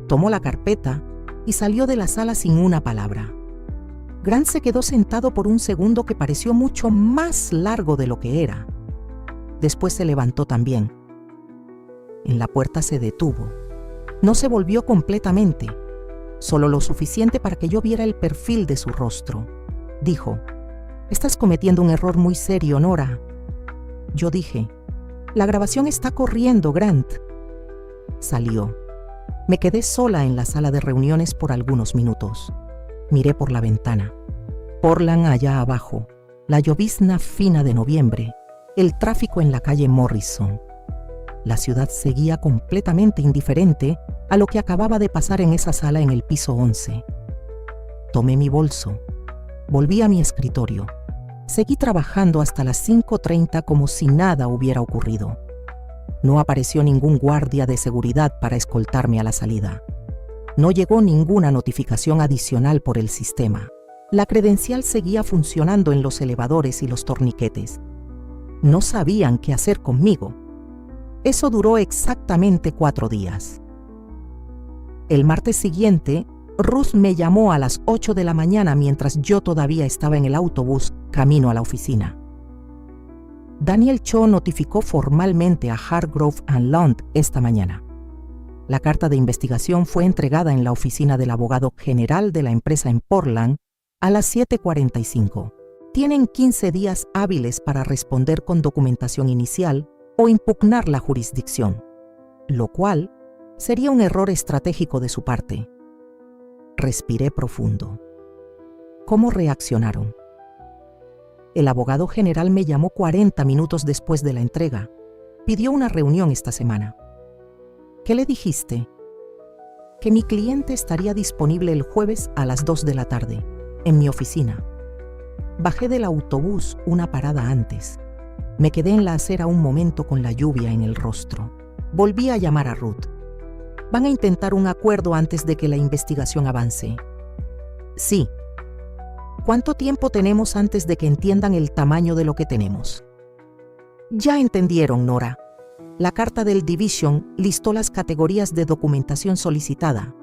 tomó la carpeta y salió de la sala sin una palabra. Grant se quedó sentado por un segundo que pareció mucho más largo de lo que era. Después se levantó también. En la puerta se detuvo. No se volvió completamente, solo lo suficiente para que yo viera el perfil de su rostro. Dijo, «Estás cometiendo un error muy serio, Nora». Yo dije, «La grabación está corriendo, Grant». Salió. Me quedé sola en la sala de reuniones por algunos minutos. Miré por la ventana. Portland allá abajo, la llovizna fina de noviembre, el tráfico en la calle Morrison. La ciudad seguía completamente indiferente a lo que acababa de pasar en esa sala en el piso 11. Tomé mi bolso. Volví a mi escritorio. Seguí trabajando hasta las 5:30 como si nada hubiera ocurrido. No apareció ningún guardia de seguridad para escoltarme a la salida. No llegó ninguna notificación adicional por el sistema. La credencial seguía funcionando en los elevadores y los torniquetes. No sabían qué hacer conmigo. Eso duró exactamente 4 días. El martes siguiente, Ruth me llamó a las 8 de la mañana mientras yo todavía estaba en el autobús camino a la oficina. Daniel Cho notificó formalmente a Hargrove & Lund esta mañana. La carta de investigación fue entregada en la oficina del abogado general de la empresa en Portland a las 7:45. Tienen 15 días hábiles para responder con documentación inicial o impugnar la jurisdicción, lo cual sería un error estratégico de su parte. Respiré profundo. ¿Cómo reaccionaron? El abogado general me llamó 40 minutos después de la entrega. Pidió una reunión esta semana. ¿Qué le dijiste? Que mi cliente estaría disponible el jueves a las 2 de la tarde, en mi oficina. Bajé del autobús una parada antes. Me quedé en la acera un momento con la lluvia en el rostro. Volví a llamar a Ruth. ¿Van a intentar un acuerdo antes de que la investigación avance? Sí. ¿Cuánto tiempo tenemos antes de que entiendan el tamaño de lo que tenemos? Ya entendieron, Nora. La carta del Division listó las categorías de documentación solicitada.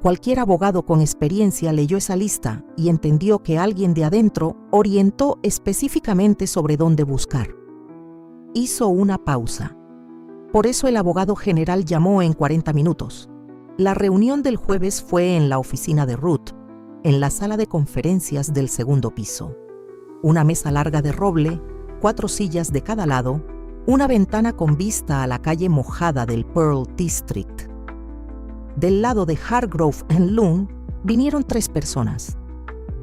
Cualquier abogado con experiencia leyó esa lista y entendió que alguien de adentro orientó específicamente sobre dónde buscar. Hizo una pausa. Por eso el abogado general llamó en 40 minutos. La reunión del jueves fue en la oficina de Ruth, en la sala de conferencias del segundo piso. Una mesa larga de roble, 4 sillas de cada lado, una ventana con vista a la calle mojada del Pearl District. Del lado de Hargrove & Lund vinieron 3 personas.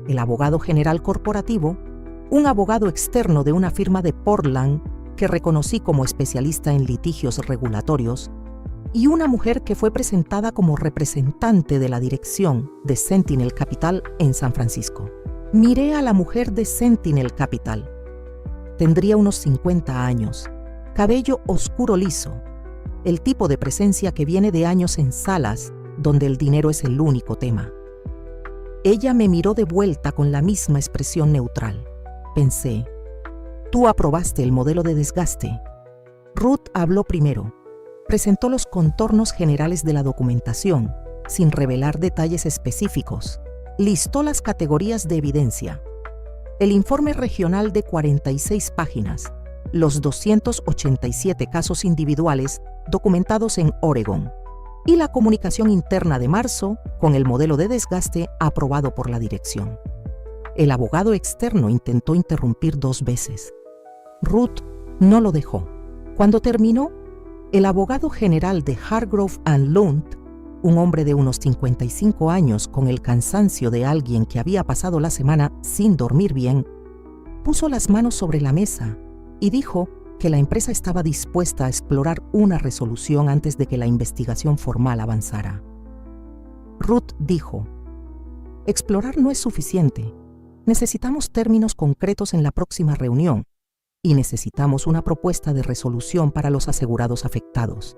El abogado general corporativo, un abogado externo de una firma de Portland que reconocí como especialista en litigios regulatorios, y una mujer que fue presentada como representante de la dirección de Sentinel Capital en San Francisco. Miré a la mujer de Sentinel Capital. Tendría unos 50 años, cabello oscuro liso, el tipo de presencia que viene de años en salas donde el dinero es el único tema. Ella me miró de vuelta con la misma expresión neutral. Pensé, tú aprobaste el modelo de desgaste. Ruth habló primero. Presentó los contornos generales de la documentación, sin revelar detalles específicos. Listó las categorías de evidencia. El informe regional de 46 páginas, los 287 casos individuales documentados en Oregon, y la comunicación interna de marzo con el modelo de desgaste aprobado por la dirección. El abogado externo intentó interrumpir 2 veces. Ruth no lo dejó. Cuando terminó, el abogado general de Hargrove & Lund, un hombre de unos 55 años con el cansancio de alguien que había pasado la semana sin dormir bien, puso las manos sobre la mesa y dijo que la empresa estaba dispuesta a explorar una resolución antes de que la investigación formal avanzara. Ruth dijo, explorar no es suficiente. Necesitamos términos concretos en la próxima reunión y necesitamos una propuesta de resolución para los asegurados afectados.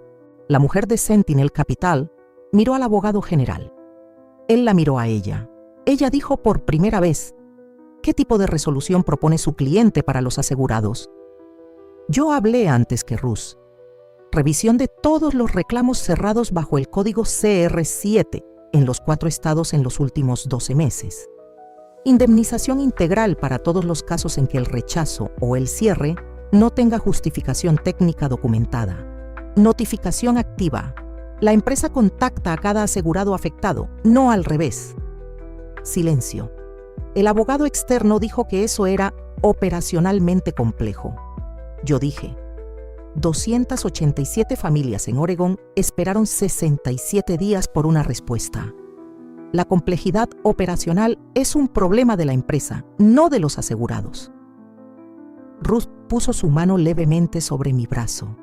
La mujer de Sentinel Capital miró al abogado general. Él la miró a ella. Ella dijo por primera vez, ¿qué tipo de resolución propone su cliente para los asegurados? Yo hablé antes que Ruth. Revisión de todos los reclamos cerrados bajo el código CR7 en los 4 estados en los últimos 12 meses. Indemnización integral para todos los casos en que el rechazo o el cierre no tenga justificación técnica documentada. Notificación activa. La empresa contacta a cada asegurado afectado, no al revés. Silencio. El abogado externo dijo que eso era operacionalmente complejo. Yo dije, 287 familias en Oregon esperaron 67 días por una respuesta. La complejidad operacional es un problema de la empresa, no de los asegurados. Ruth puso su mano levemente sobre mi brazo,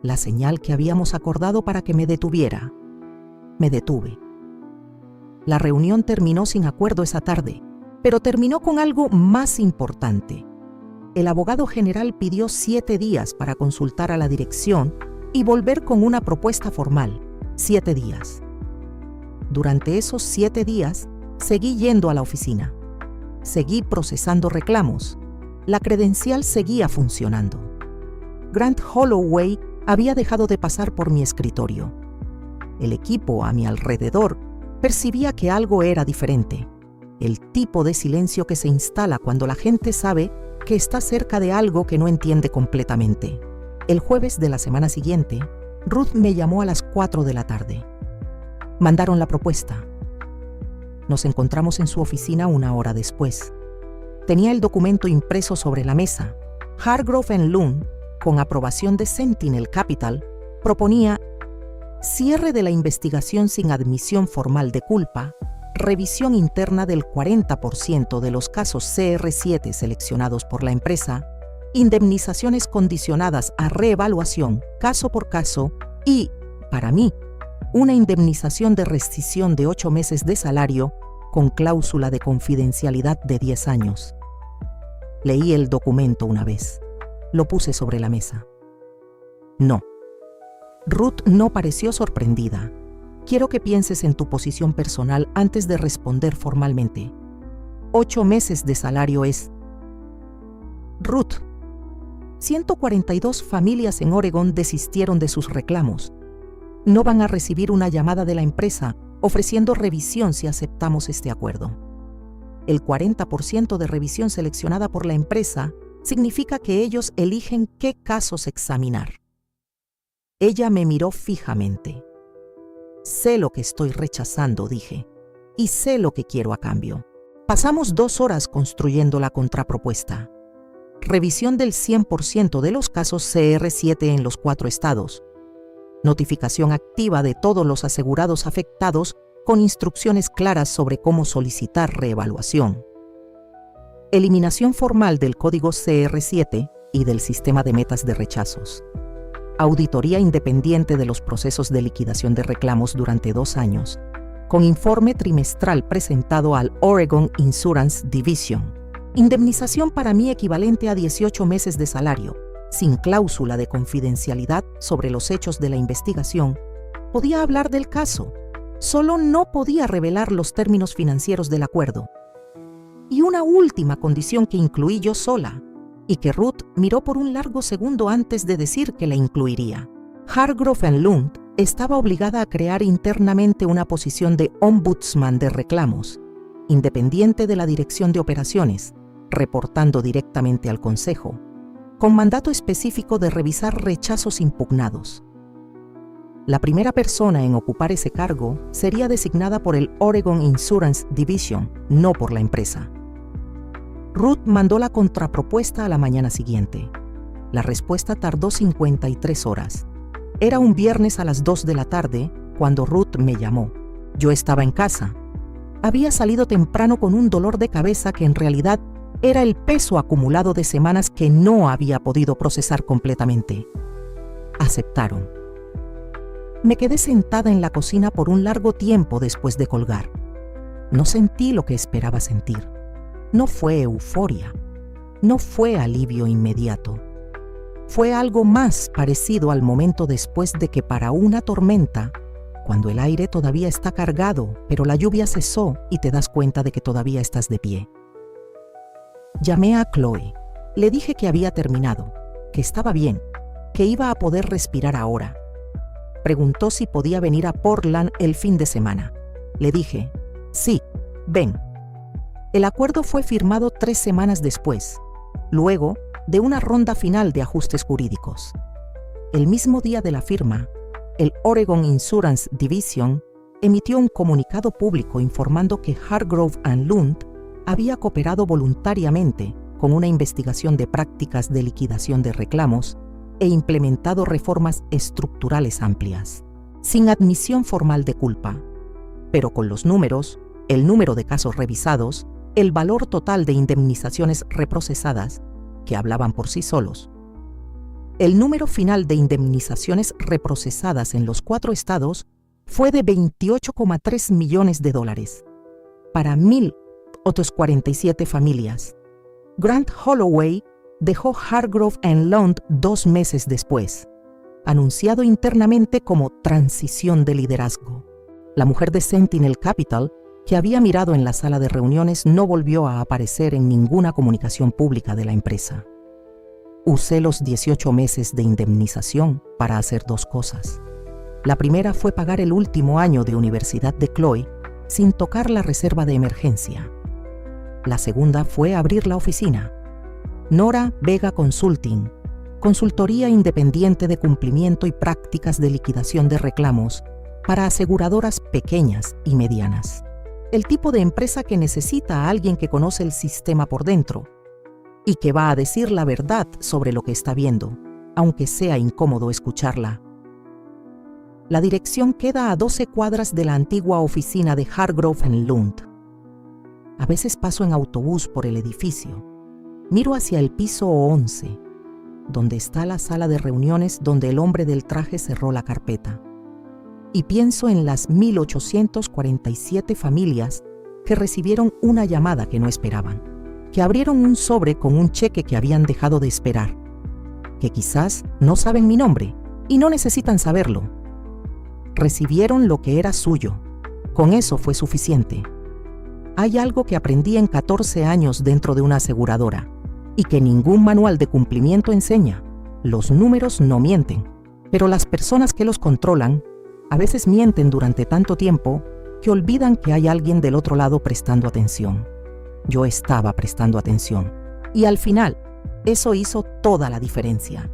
la señal que habíamos acordado para que me detuviera. Me detuve. La reunión terminó sin acuerdo esa tarde, pero terminó con algo más importante. El abogado general pidió 7 días para consultar a la dirección y volver con una propuesta formal. 7 días. Durante esos 7 días, seguí yendo a la oficina. Seguí procesando reclamos. La credencial seguía funcionando. Grant Holloway había dejado de pasar por mi escritorio. El equipo a mi alrededor percibía que algo era diferente. El tipo de silencio que se instala cuando la gente sabe que está cerca de algo que no entiende completamente. El jueves de la semana siguiente, Ruth me llamó a las 4 de la tarde. Mandaron la propuesta. Nos encontramos en su oficina una hora después. Tenía el documento impreso sobre la mesa. Hargrove & Lund, con aprobación de Sentinel Capital, proponía cierre de la investigación sin admisión formal de culpa, revisión interna del 40% de los casos CR7 seleccionados por la empresa, indemnizaciones condicionadas a reevaluación caso por caso y, para mí, una indemnización de rescisión de 8 meses de salario con cláusula de confidencialidad de 10 años. Leí el documento una vez. Lo puse sobre la mesa. No. Ruth no pareció sorprendida. Quiero que pienses en tu posición personal antes de responder formalmente. 8 meses de salario es... Ruth, 142 familias en Oregon desistieron de sus reclamos. No van a recibir una llamada de la empresa ofreciendo revisión si aceptamos este acuerdo. El 40% de revisión seleccionada por la empresa significa que ellos eligen qué casos examinar. Ella me miró fijamente. Sé lo que estoy rechazando, dije, y sé lo que quiero a cambio. Pasamos 2 horas construyendo la contrapropuesta. Revisión del 100% de los casos CR7 en los 4 estados. Notificación activa de todos los asegurados afectados con instrucciones claras sobre cómo solicitar reevaluación. Eliminación formal del código CR7 y del sistema de metas de rechazos. Auditoría independiente de los procesos de liquidación de reclamos durante 2 años, con informe trimestral presentado al Oregon Insurance Division. Indemnización para mí equivalente a 18 meses de salario, sin cláusula de confidencialidad sobre los hechos de la investigación. Podía hablar del caso, solo no podía revelar los términos financieros del acuerdo. Y una última condición que incluí yo sola, y que Ruth miró por un largo segundo antes de decir que la incluiría. Hargrove & Lund estaba obligada a crear internamente una posición de ombudsman de reclamos, independiente de la dirección de operaciones, reportando directamente al Consejo, con mandato específico de revisar rechazos impugnados. La primera persona en ocupar ese cargo sería designada por el Oregon Insurance Division, no por la empresa. Ruth mandó la contrapropuesta a la mañana siguiente. La respuesta tardó 53 horas. Era un viernes a las 2 de la tarde cuando Ruth me llamó. Yo estaba en casa. Había salido temprano con un dolor de cabeza que en realidad era el peso acumulado de semanas que no había podido procesar completamente. Aceptaron. Me quedé sentada en la cocina por un largo tiempo después de colgar. No sentí lo que esperaba sentir. No fue euforia. No fue alivio inmediato. Fue algo más parecido al momento después de que para una tormenta, cuando el aire todavía está cargado, pero la lluvia cesó y te das cuenta de que todavía estás de pie. Llamé a Chloe. Le dije que había terminado, que estaba bien, que iba a poder respirar ahora. Preguntó si podía venir a Portland el fin de semana. Le dije, sí, ven. El acuerdo fue firmado 3 semanas después, luego de una ronda final de ajustes jurídicos. El mismo día de la firma, el Oregon Insurance Division emitió un comunicado público informando que Hargrove & Lund había cooperado voluntariamente con una investigación de prácticas de liquidación de reclamos e implementado reformas estructurales amplias, sin admisión formal de culpa, pero con los números, el número de casos revisados, el valor total de indemnizaciones reprocesadas, que hablaban por sí solos. El número final de indemnizaciones reprocesadas en los 4 estados fue de $28,3 millones para 1,047 familias. Grant Holloway dejó Hargrove & Lund 2 meses después, anunciado internamente como transición de liderazgo. La mujer de Sentinel Capital, que había mirado en la sala de reuniones, no volvió a aparecer en ninguna comunicación pública de la empresa. Usé los 18 meses de indemnización para hacer 2 cosas. La primera fue pagar el último año de universidad de Chloe sin tocar la reserva de emergencia. La segunda fue abrir la oficina. Nora Vega Consulting, consultoría independiente de cumplimiento y prácticas de liquidación de reclamos para aseguradoras pequeñas y medianas. El tipo de empresa que necesita a alguien que conoce el sistema por dentro y que va a decir la verdad sobre lo que está viendo, aunque sea incómodo escucharla. La dirección queda a 12 cuadras de la antigua oficina de Hargrove en Lund. A veces paso en autobús por el edificio. Miro hacia el piso 11, donde está la sala de reuniones donde el hombre del traje cerró la carpeta. Y pienso en las 1.847 familias que recibieron una llamada que no esperaban, que abrieron un sobre con un cheque que habían dejado de esperar, que quizás no saben mi nombre y no necesitan saberlo. Recibieron lo que era suyo. Con eso fue suficiente. Hay algo que aprendí en 14 años dentro de una aseguradora y que ningún manual de cumplimiento enseña. Los números no mienten, pero las personas que los controlan a veces mienten durante tanto tiempo que olvidan que hay alguien del otro lado prestando atención. Yo estaba prestando atención y al final, eso hizo toda la diferencia.